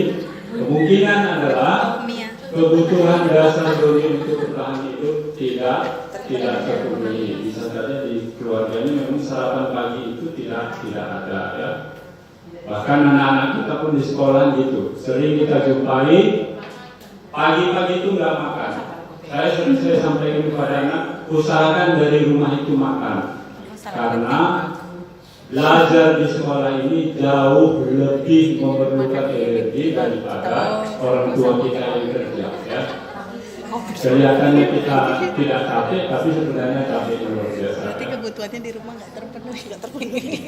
kemungkinan adalah kebutuhan dasar Doni untuk bertahan hidup tidak terpenuhi. Bisa saja di keluarganya memang sarapan pagi itu tidak ada ya. Bahkan anak-anak kita pun di sekolah gitu, sering kita jumpai pagi-pagi itu nggak makan. Saya sering sampaikan kepada anak, usahakan dari rumah itu makan, karena belajar di sekolah ini jauh lebih memerlukan energi daripada orang tua kita yang kerja ya. Kelihatannya kita tidak capek, tapi sebenarnya capek luar biasa. Berarti kebutuhannya di rumah nggak terpenuhi.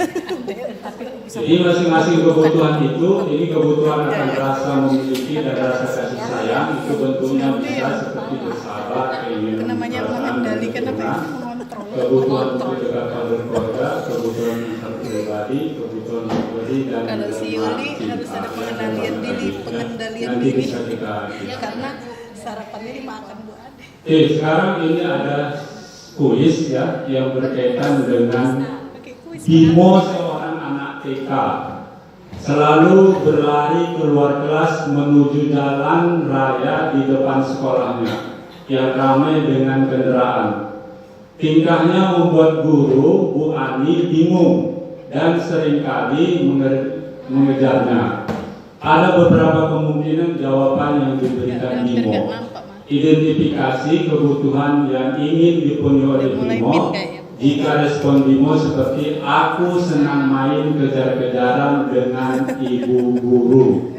Jadi masing-masing kebutuhan itu, ini kebutuhan akan rasa memiliki dan rasa kasih sayang, itu bentuknya bisa seperti bersahabat, keinginan Namanya mengendalikan apa ya? Mengontrol. kebutuhan untuk kedekatan berkeluarga, kebutuhan pribadi, kebutuhan memberi dan Kalau si Yuli harus ada pengendalian nanti diri. bisa kita Karena sarapannya dimakan Bu Ade. sekarang ini ada kuis ya yang berkaitan dengan Pakai kuis. Bimo, seorang anak TK, selalu berlari keluar kelas menuju jalan raya di depan sekolahnya yang ramai dengan kendaraan. Tingkahnya membuat guru Bu Ani bingung dan seringkali mengejarnya. Ada beberapa kemungkinan jawaban yang diberikan Hampir nggak Bimo. nampak, Mas. Identifikasi kebutuhan yang ingin dipenuhi oleh Mulai Bimo. min kayaknya. Jika respon Bimo seperti aku senang main kejar-kejaran dengan ibu guru.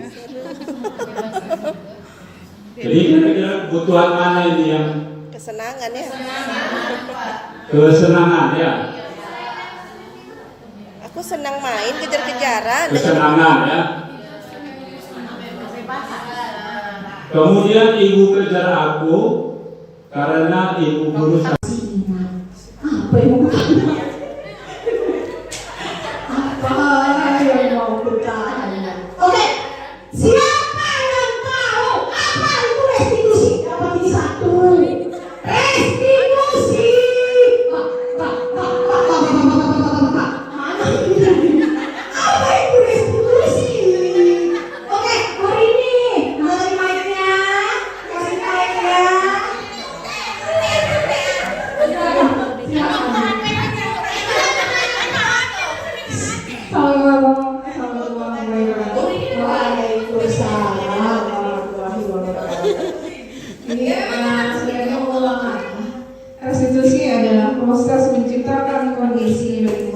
Jadi kira-kira kebutuhan mana ini yang Kesenangan ya. kesenangan ya? Aku senang main kejar-kejaran. Kesenangan ya. Kemudian ibu kejar aku karena ibu guru Apa yang apa yang mau bertanya? Oke, siapa yang tahu apa itu restitusi? Dapat ini satu. Restitusi.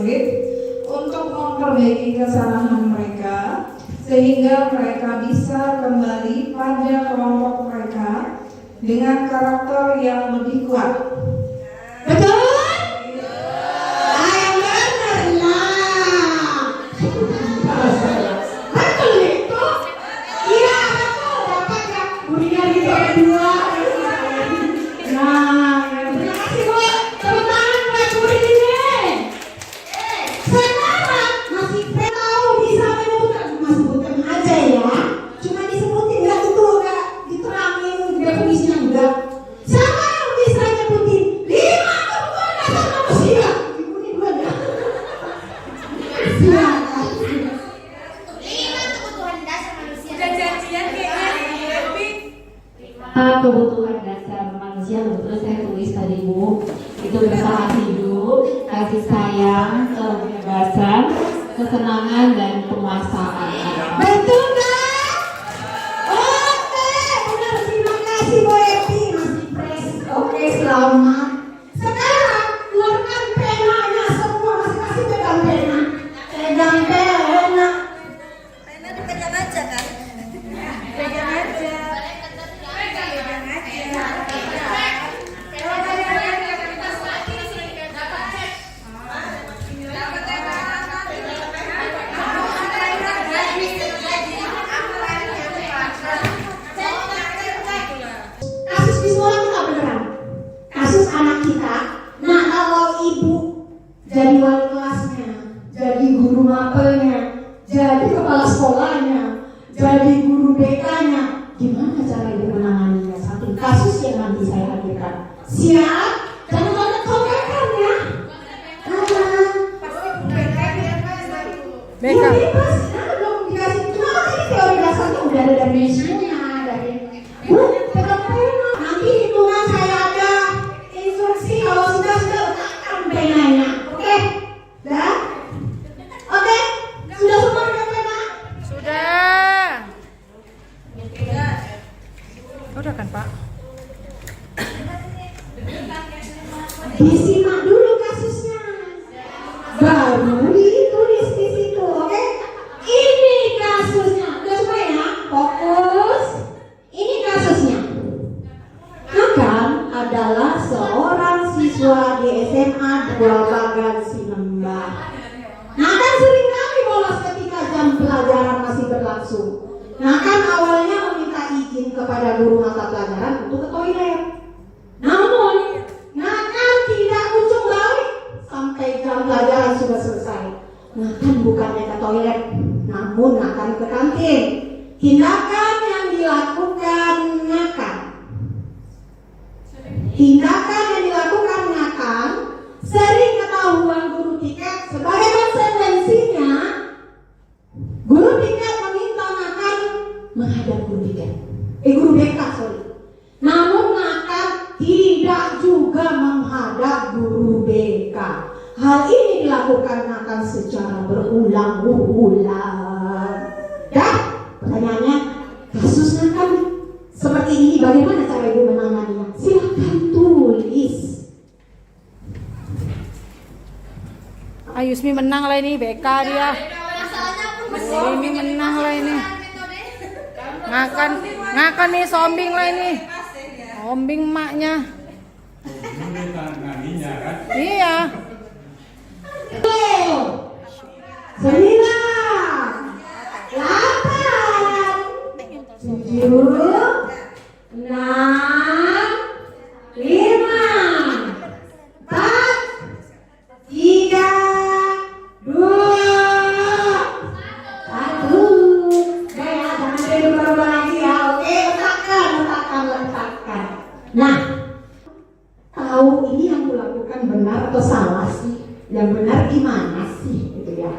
murid untuk memperbaiki kesalahan mereka sehingga mereka bisa kembali pada kelompok mereka dengan karakter yang lebih kuat. Betul? Yang benar lah. Betul itu? Iya betul. Dapat ya. Burinya di kedua. Nah, terima kasih Bu. Tepuk tangan buat murid ini. Sekarang masih tahu bisa menyebutkan, masih bukan aja ya. Cuma disebutin nggak itu nggak diterangin definisinya enggak. Siapa yang bisa nyebutin 5 kebutuhan dasar manusia? Ibu ini dua dah. Silakan. 5 kebutuhan dasar manusia. Udah janjian kayaknya. Kebutuhan dasar manusia betul saya tulis tadi Bu, itu bertahan hidup, kasih sayang, kebebasan, kesenangan dan penguasaan. Betul nggak? Oke, benar. Terima kasih Bu Epi, masih fresh. Oke, selamat. Sekarang keluarkan penanya semua, masing-masing pegang pena. Pegang pena. Pena dipegang aja kan? Pegang aja. Kasus di sekolah kita beneran. Kasus anak kita. Nah, kalau ibu jadi wali kelasnya, jadi guru mapelnya, jadi kepala sekolahnya, jadi guru BK-nya, gimana cara ibu menanganinya? Satu kasus yang nanti saya hadirkan. Siap? Jangan banyak komentar ya. BK. Ini pasti belum dikasih. Cuma ini teori dasarnya udah ada dari Mesinya, dari pegang pena. Nanti hitungan saya ada instruksi kalau sudah letakkan penanya. Oke? Dah? Oke? Sudah semua pegang pena? Sudah. Udah kan Pak? Disimak dulu kasusnya. Baru ditulis di situ, oke? Ini kasusnya. Udah semua ya? Fokus. Ini kasusnya. Akan adalah seorang siswa di SMA Dua Bagan Sinemba. Nah kan sering kali bolos ketika jam pelajaran masih berlangsung. Nah kan awalnya meminta izin kepada guru mata pelajaran untuk ke toilet. Namun, nah kan tidak kunjung balik sampai jam pelajaran sudah selesai. Nah kan bukannya ke toilet, namun akan ke kantin. Tindakan yang dilakukan ngakak. Tindakan yang dilakukan ngakak sering ketahuan guru tiket. Sebagai konsekuensinya, guru tiket meminta ngakak menghadap guru tiket. Guru BK sorry. Namun ngakak tidak juga menghadap guru BK. Hal ini dilakukan akan secara berulang-ulang. Dah, pertanyaannya, kasusnya kan seperti ini, bagaimana cara ibu menanganinya? Silakan tulis. Ayusmi menang lah ini BK dia. Ini menang lah ini. Ngakan nih sombing lah ini. Sombing maknya. Iya. 9, 8, 7, 6, 5, 4, 3, 2, 1. Jangan berubah lagi ya, oke? Letakkan. Nah, tahu ini yang kulakukan benar atau salah sih? Yang benar gimana sih, gitu ya?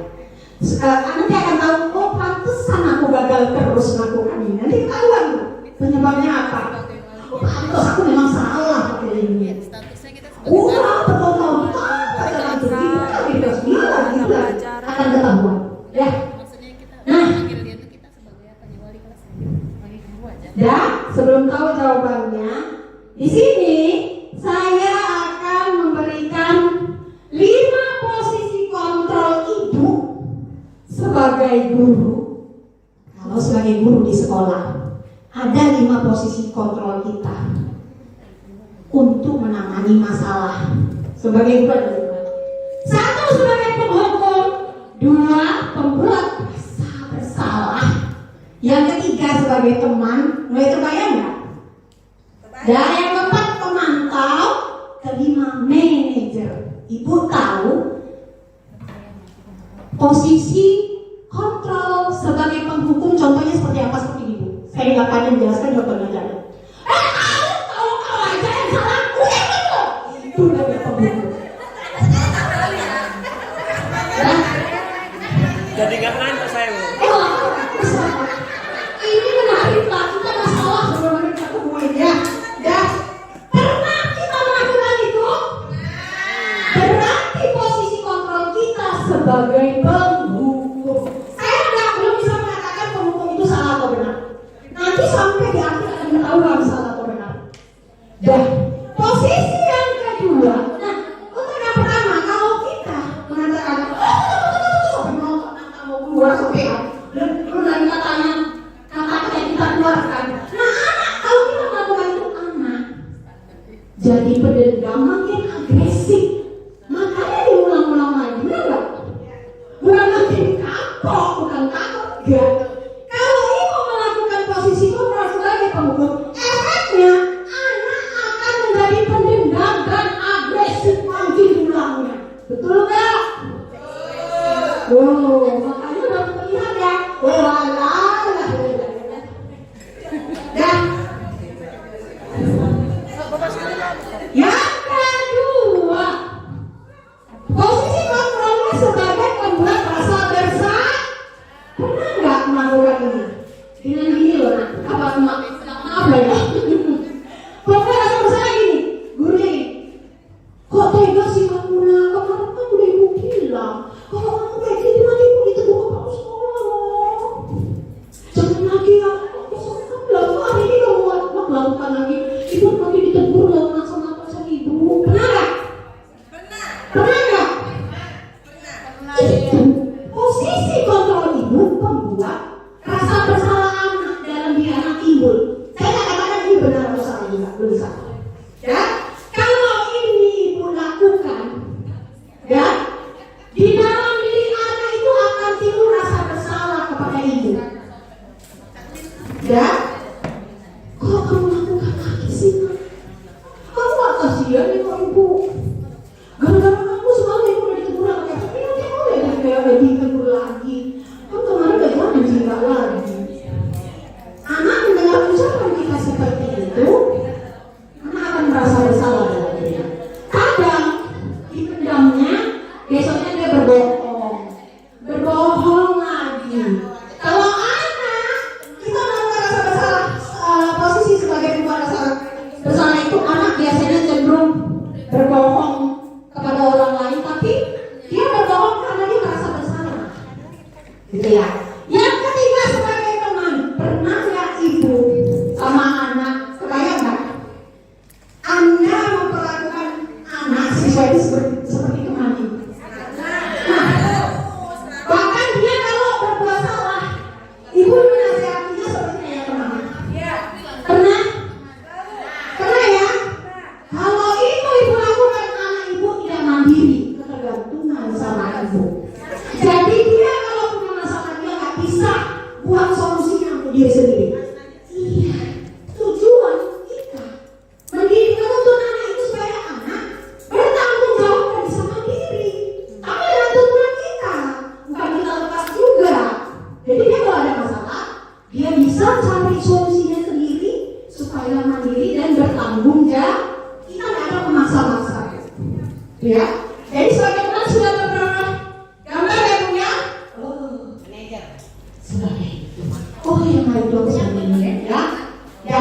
Nanti akan tahu, oh pantesan aku gagal terus melakukan ini. Nanti ketahuan penyebabnya apa. Oh pantes aku memang salah pakai ini. Kurang betul-betul akan ketahuan. Ya. Nah, dan sebelum tahu jawabannya, di sini saya akan memberikan 5 posisi kontak sebagai guru, kalau sebagai guru di sekolah, ada 5 posisi kontrol kita untuk menangani masalah sebagai guru. 1 sebagai penghukum, 2 pembuat rasa bersalah, yang ketiga sebagai teman. Mulai terbayang nggak? Dan yang keempat pemantau, kelima manajer. Ibu tahu posisi kontrol sebagai penghukum contohnya seperti apa? Seperti ibu. Saya nggak panjang menjelaskan, contohnya aja. Kalau aja yang salah, udah itu. Itu udah penghukum. Jadi nggak ngantuk saya, Bu. Ini menarik lah, kita masalah sebelum kita temuin ya. Dan pernah kita melakukan itu? Berarti posisi kontrol kita sebagai penghukum. Saya belum bisa mengatakan penghukum itu salah atau benar. Nanti sampai di akhir akan ketahuan salah atau benar. Dan posisi yang kedua, nah untuk yang pertama, kalau kita mengatakan sampai mau keluar sampai dan dari katanya kata-kata yang kita keluarkan. Nah anak, kalau kita melakukan itu anak jadi pendendam, makin agresif. Makanya diulang-ulang lagi, benar nggak? Bukan makin kapok, bukan kapok, enggak. Kalau ibu melakukan posisi kontrol sebagai penghukum, efeknya anak akan menjadi pendendam dan agresif makin ulangnya. Betul nggak? Makanya udah terlihat ya. Dan yang kedua, posisi kontrolnya sebagai pembuat rasa bersalah. Pernah nggak melakukan ini? Dengan gini loh, maaf lah ya. Pembuat rasa bersalah gini, guru ini, kok tega sih kamu nak? Kemarin kan udah ibu bilang, kalau kamu kayak gini nanti ibu ditegur kepala sekolah loh. Jangan lagi ya, hari ini kamu melakukan lagi, ibu nanti ditegur loh sama atasan ibu. Benar nggak? Pernah nggak? Itu posisi kontrol ibu pembuat rasa bersalah anak dalam diri anak timbul. Saya nggak katakan ini benar atau salah juga, belum salah. Ya, kalau ini ibu lakukan, ya, di dalam diri anak itu akan timbul rasa bersalah kepada ibu. Ya, kok kamu lakukan lagi sih? Kamu nggak kasihan nih kok ibu? Gara-gara kamu semalam ibu udah ditegur sama kakak, tapi nanti kamu udah ditegur lagi. Kan kemarin udah jangan cinta lagi. Anak mendengar ucapan kita seperti itu, anak akan merasa bersalah dalam dirinya. Kadang dipendamnya, besoknya dia berbohong lagi. Kalau anak kita melakukan rasa bersalah, posisi sebagai pembuat rasa bersalah itu anak biasanya cenderung berbohong kepada orang lain, tapi dia berbohong karena dia merasa bersalah, gitu ya. Yang ketiga sebagai teman, pernah nggak ibu sama anak, kebayang nggak? Anda memperlakukan anak siswa itu seperti teman ibu. Nah, bahkan dia kalau berbuat salah, ibu menasihatinya seperti kayak teman. Pernah? Pernah ya? Kalau itu ibu lakukan, anak ibu tidak mandiri, ketergantungan sama ibu. Jadi dia kalau punya masalah dia nggak bisa buat solusinya untuk diri sendiri. Iya, tujuan kita mendidik menuntun anak itu supaya anak bertanggung jawab dan bisa mandiri. Tapi ada tuntunan kita, bukan kita lepas juga. Jadi dia kalau ada masalah, dia bisa cari solusinya sendiri supaya mandiri dan bertanggung jawab. Kita nggak ada memaksa-maksa, ya. Jadi sebagai teman sudah beberapa gambar ya punya. Sebagai teman. Oh yang hari dong sebenarnya, ya. Ya.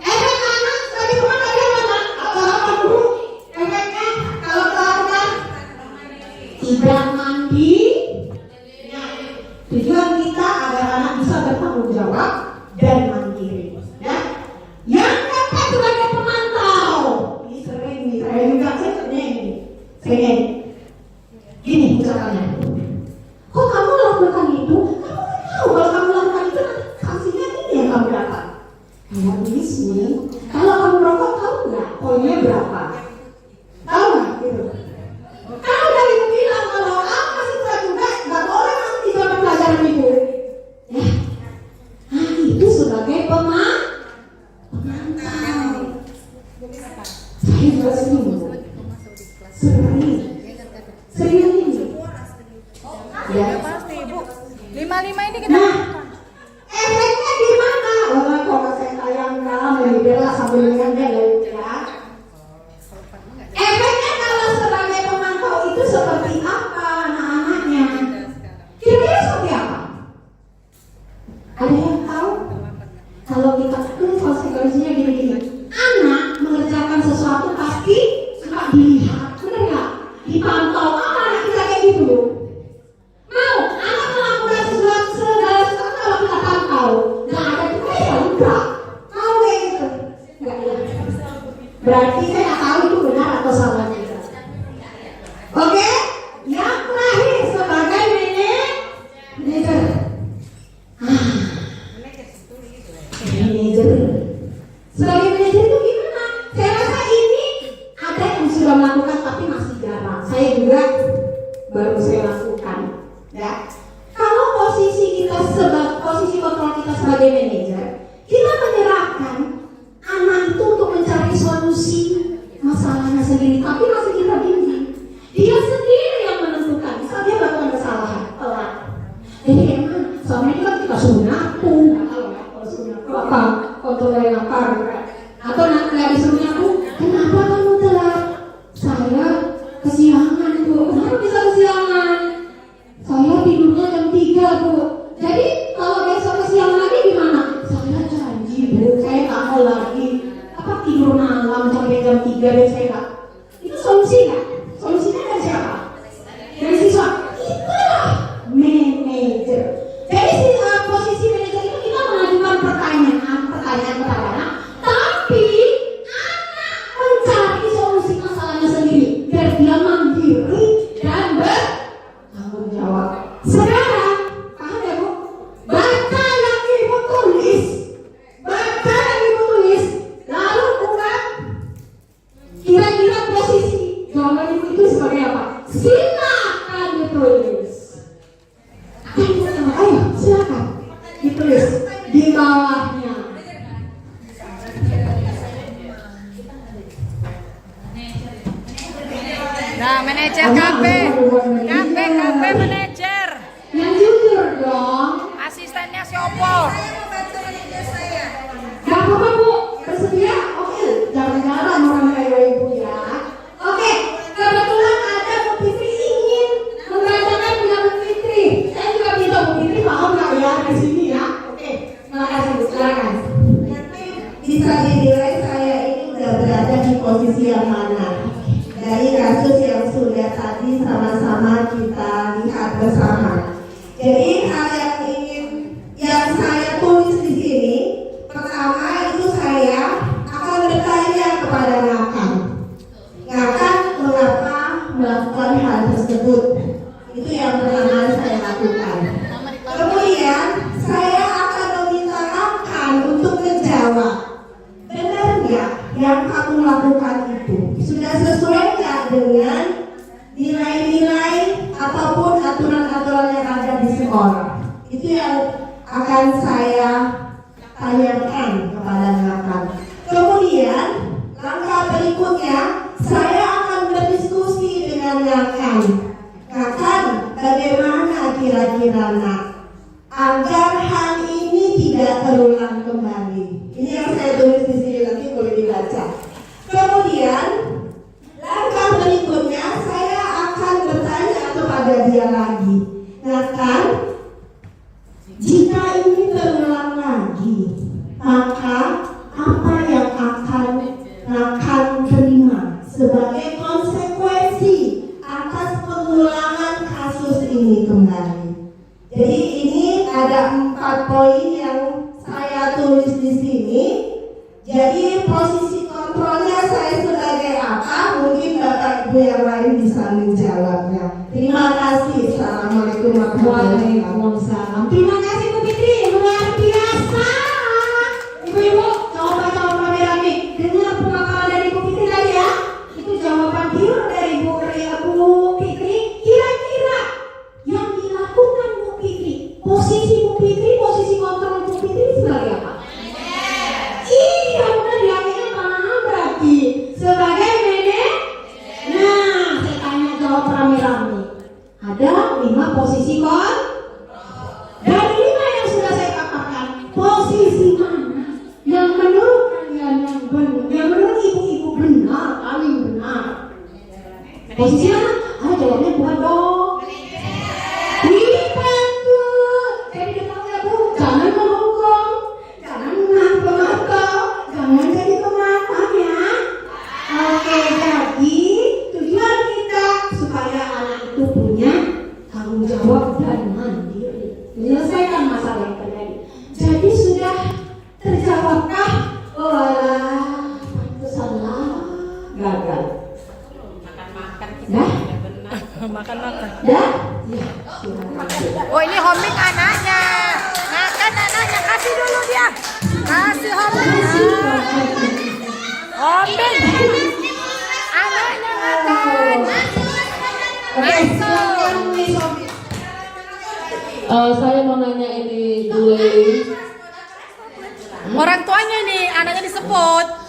Efek anak sebagai teman bagaimana? Apa dulu? Efeknya kalau melakukan tidak mandi. Ya. Tujuan kita agar anak bisa bertanggung jawab dan mandiri. Ya. Yang keempat sebagai pemantau. Ini sering nih, saya juga sering. Gini ucapannya. Kok kamu melakukan itu, kamu tahu kalau kamu lakukan itu sanksinya ini yang kamu dapat. Kayak bisnis, kalau kamu rokok tahu nggak poinnya berapa? Tahu nggak gitu? Kalau dari ibu bilang kalau kamu masih kurang juga nggak boleh masuk di dalam pelajaran ibu. Ya, nah itu sebagai pemantau. Saya juga sering ini. Ya. Pasti Ibu. 55 ini kita Nah, efeknya gimana? Orang kalau saya tayangkan, bela sambil ngeliat ya. Efeknya kalau sebagai pemantau itu seperti apa anak-anaknya? Kira-kira seperti apa? Ada yang tahu? Kalau kita konsekuensinya gini-gini, anak mengerjakan sesuatu pasti suka dilihat, benar nggak? Dipantau. Anak kita kayak gitu. Mau anak melakukan sesuatu segala sesuatu kalau kita pantau, nggak ada juga ya enggak. Mau kayak gitu? Enggak ya. Berarti saya nggak tahu itu benar atau salah juga. Oke? Yang terakhir sebagai manajer. Manajer. Sebagai manajer itu gimana? Saya rasa ini ada yang sudah melakukan tapi masih jarang. Saya juga baru saya lakukan. Ya, kalau posisi kontrol kita sebagai manajer, kita menyerahkan anak itu untuk mencari solusi masalahnya sendiri, tapi masih kita bimbing. Dia sendiri yang menentukan. Misal dia melakukan kesalahan, telat. Jadi kayak mana? Soalnya ini kan kita suruh nyapu, nggak tahu ya kalau suruh nyapu apa? Kontrolnya apa? Atau nggak disuruh nyapu? Kenapa kamu telat? Saya kesiangan Bu. Kenapa bisa kesiangan? Saya tidurnya jam 3 Bu. Jadi kalau besok kesiangan lagi gimana? Saya janji Bu, saya nggak mau lagi tidur malam sampai jam 3 dan saya nggak. Itu solusinya. Solusinya dari siapa? Dari siswa. Itulah manajer. Jadi posisi manajer itu kita mengajukan pertanyaan kepada anak, tapi anak mencari solusi masalahnya sendiri biar dia mandiri dan bertanggung jawab. Sekarang, paham ya Bu? Baca yang Ibu tulis, lalu bukan kira-kira posisi jawaban Ibu itu sebagai apa? Silakan ditulis. Ayo, silakan ditulis di bawahnya. Nah, manajer KB manajer. Yang jujur dong. Asistennya siapa? Gak apa-apa Bu, bersedia? Oke, jangan-jangan orang kayak Ibu ya. Oke, kebetulan ada Bu Fitri ingin mengadakan bulan Bu Fitri. Saya juga minta Bu Fitri paham gak ya di sini ya? Oke, makasih Bu, silakan. Bisa dinilai saya ini udah berada di posisi yang mana dari kasus yang sudah tadi sama-sama kita lihat bersama. Jadi hal yang saya tulis di sini, pertama itu saya akan bertanya kepada Ngakan mengapa melakukan hal tersebut. Itu yang pertama saya lakukan. Kemudian saya akan meminta Ngakan untuk menjawab, benar nggak yang kamu lakukan itu sudah sesuai nggak dengan nilai-nilai ataupun aturan-aturan yang ada di sekolah. Itu yang akan saya tanyakan kepada Ngakan. Kemudian langkah berikutnya saya akan berdiskusi dengan Ngakan. Ngakan, bagaimana kira-kira Nak agar hal ini tidak terulang kembali? Ini yang saya tulis di sini, nanti boleh dibaca. Kemudian langkah berikutnya saya akan bertanya kepada dia lagi, Ngakan, jika ini terulang lagi, maka apa yang akan Ngakan terima sebagai konsekuensi atas pengulangan kasus ini kembali? Jadi ini ada 4 poin yang saya tulis di sini. Jadi posisi kontrolnya saya sebagai apa? Mungkin Bapak Ibu yang lain bisa menjawabnya. Terima kasih. Assalamualaikum. Waalaikumsalam. Terima kasih Bu Fitri, luar biasa. Ibu-ibu, coba rame-rame dengar pemaparan dari Bu Fitri tadi ya. Itu jawaban hero dari Bu Fitri. Kira-kira yang dilakukan Bu Fitri, posisi Bu Fitri, posisi kontrol Bu Fitri sebagai apa? Iya benar, diambilnya mana berarti sebagai manajer. Nah, saya tanya jawab rame-rame. Ada 5 posisi dari 5 yang sudah saya paparkan, posisi mana yang menurut kalian yang benar, yang menurut ibu-ibu benar, paling benar? Posisi mana? Jawabnya bukan dong. Dibantu. Jadi kita tahu ya Bu, jangan menghukum, jangan mengatur, jangan jadi pematah ya. Oke, jadi tujuan kita supaya anak itu punya tanggung jawab dan mandiri, menyelesaikan masalah yang terjadi. Jadi sudah terjawabkah? Walah, pantesanlah gagal. Dah? Makan-makan. Dah? Oh, ini homing anaknya. Makan anaknya, kasih dulu dia. Kasih homing. Homing. Anaknya makan. Saya mau nanya ini Bu Leli. Orang tuanya nih, anaknya disebut.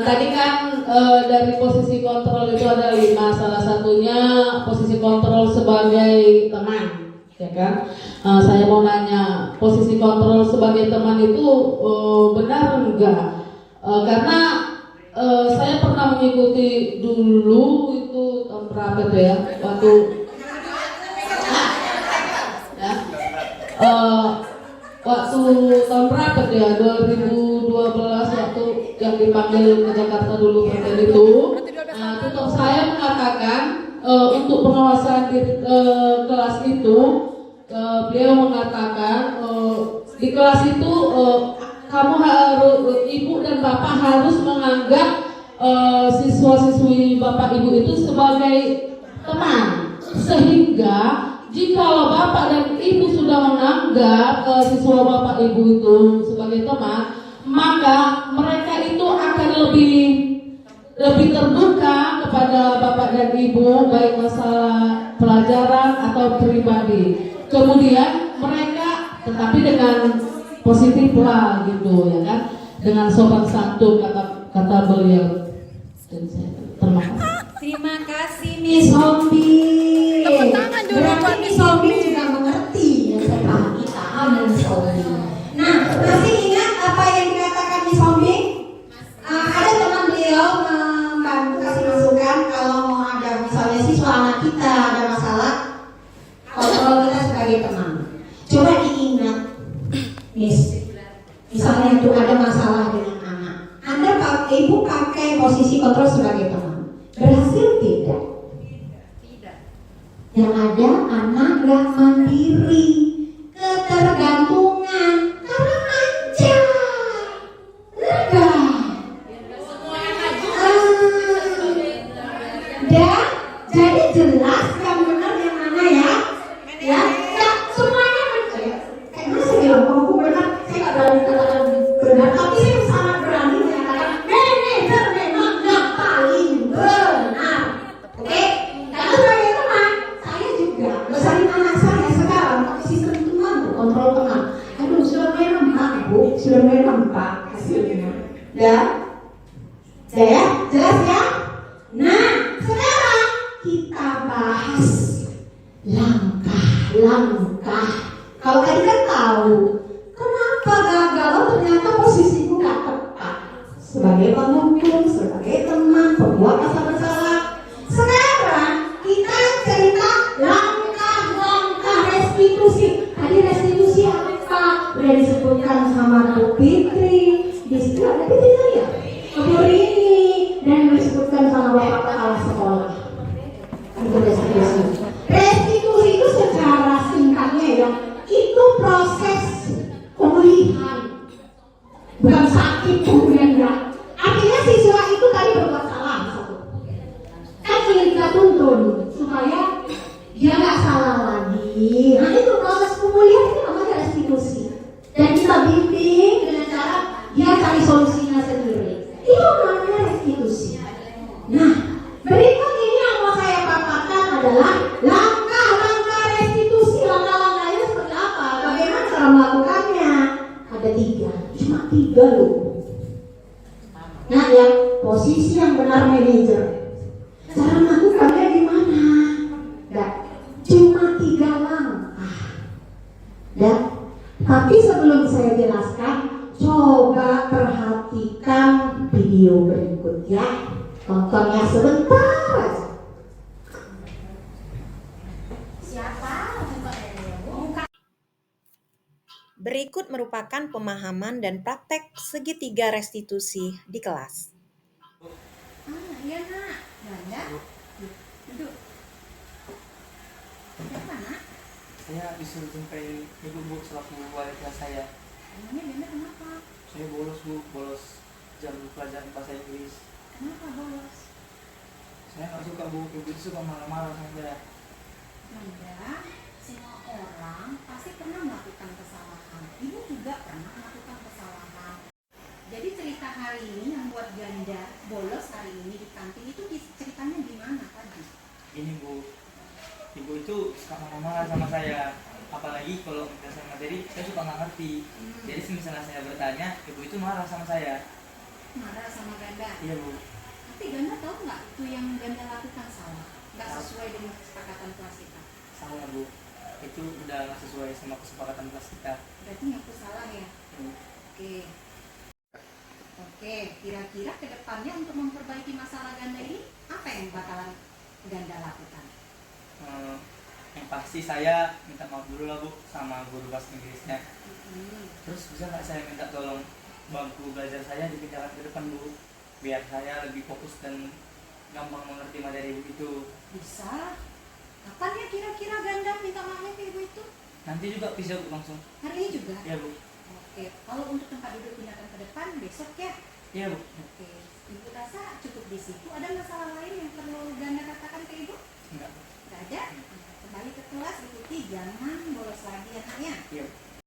Tadi kan dari posisi kontrol itu ada 5, salah satunya posisi kontrol sebagai teman, ya kan? Saya mau nanya, posisi kontrol sebagai teman itu benar enggak? Karena saya pernah mengikuti dulu itu tahun berapa tuh ya, waktu waktu tahun berapa tuh ya, 2012 waktu yang dipanggil ke Jakarta dulu pada itu. Tutor saya mengatakan untuk pengawasan di kelas itu, beliau mengatakan di kelas itu kamu harus, ibu dan bapak harus menganggap siswa-siswi bapak ibu itu sebagai teman, sehingga jikalau bapak dan ibu sudah menganggap siswa bapak ibu itu sebagai teman, maka mereka itu akan lebih terbuka kepada bapak dan ibu, baik masalah pelajaran atau pribadi. Kemudian mereka, tetapi dengan positif lah gitu ya kan, dengan sopan santun kata beliau. Terima kasih. Terima kasih Miss Hombi. Tepuk tangan dulu buat Miss Hombi juga mengerti ya, saya paham Miss Hombi. Nah, masih ingat apa yang dikatakan Miss Hombi? Ada teman beliau membantu kasih masukan kalau mau ada misalnya siswa anak kita ada masalah, kontrol kita sebagai teman. Coba diingat, Miss. Misalnya itu ada masalah dengan anak, Anda ibu pakai posisi kontrol sebagai teman, berhasil tidak? Yang ada anak gak mandiri, ketergantungan, karena manja, enggak. Dan jadi jelas yang benar yang mana ya? Ya, enggak semuanya benar. Kayak mana saya bilang kamu benar, saya nggak berani katakan benar, tapi saya sangat berani menyatakan manajer memang yang paling benar. Oke? Karena sebagai teman, saya juga besarin anak saya sekarang pakai sistem teman, kontrol teman. Aduh, sudah mulai nampak Bu, sudah mulai nampak hasilnya. Ya? Jelas ya? Nah, sekarang kita bahas langkah-langkah. Kalau tadi kan tahu kenapa gagal, ternyata posisiku gak tepat sebagai pemukul, sebagai teman, pembuat masalah. Sekarang kita cerita langkah-langkah restitusi. Tadi restitusi apa? Udah disebutkan sama Bu Fitri. Di situ ada Fitri ya? Bu Rini, dan disebutkan sama Bapak Kepala Sekolah. Itu restitusi. Restitusi itu secara singkatnya ya, itu proses pemulihan, bukan sakit kemudian enggak. Artinya siswa itu tadi berbuat salah satu, kan ingin kita tuntun supaya dia nggak salah lagi. lagi. Nah itu proses pemulihan itu namanya restitusi. Dan kita bimbing dengan cara dia cari solusinya sendiri. Itu namanya restitusi. Nah, berikut ini yang mau saya paparkan adalah langkah-langkah restitusi. Langkah-langkahnya seperti apa? Bagaimana cara melakukannya? Ada 3, cuma 3 loh. Nah, yang posisi yang benar manajer. Cara melakukannya gimana? Nah, cuma 3 langkah. Dan tapi sebelum saya jelaskan, coba perhatikan video berikut ya. Tontonnya sebentar aja. Berikut merupakan pemahaman dan praktek segitiga restitusi di kelas. Iya nak, Ganda. Duduk. Siapa nak? Saya disuruh jumpai ibu bu selaku wali kelas saya. Emangnya Ganda kenapa? Saya bolos bu, bolos jam pelajaran bahasa Inggris. Kenapa bolos? Saya nggak suka bu, ibu itu suka marah-marah sama saya. Ganda, semua orang pasti pernah melakukan kesalahan. Ibu juga pernah melakukan kesalahan. Jadi cerita hari ini yang buat Ganda bolos hari ini di kantin itu ceritanya gimana tadi? Ini bu, ibu itu suka marah-marah sama saya. Apalagi kalau menjelaskan materi, saya suka nggak ngerti. Jadi misalnya saya bertanya, ibu itu marah sama saya. Marah sama Ganda. Iya bu. Tapi Ganda tahu nggak itu yang Ganda lakukan salah? Nggak sesuai dengan kesepakatan kelas kita. Salah bu, itu udah nggak sesuai sama kesepakatan kelas kita. Berarti ngaku salah ya? Oke. Oke, kira-kira ke depannya untuk memperbaiki masalah Ganda ini, apa yang bakalan Ganda lakukan? Yang pasti saya minta maaf dulu lah bu sama guru bahasa Inggrisnya. Terus bisa nggak saya minta tolong bangku belajar saya dipindahkan ke depan bu, biar saya lebih fokus dan gampang mengerti materi ibu itu. Bisa. Kapan ya kira-kira Ganda minta maafnya ke ibu itu? Nanti juga bisa bu langsung. Hari ini juga? Iya bu. Oke, kalau untuk tempat duduk pindahkan ke depan besok ya? Iya bu. Oke, ibu rasa cukup di situ. Ada masalah lain yang perlu Ganda katakan ke ibu? Enggak. Nggak ada? Kembali ke kelas, ikuti, jangan bolos lagi anaknya. Iya bu.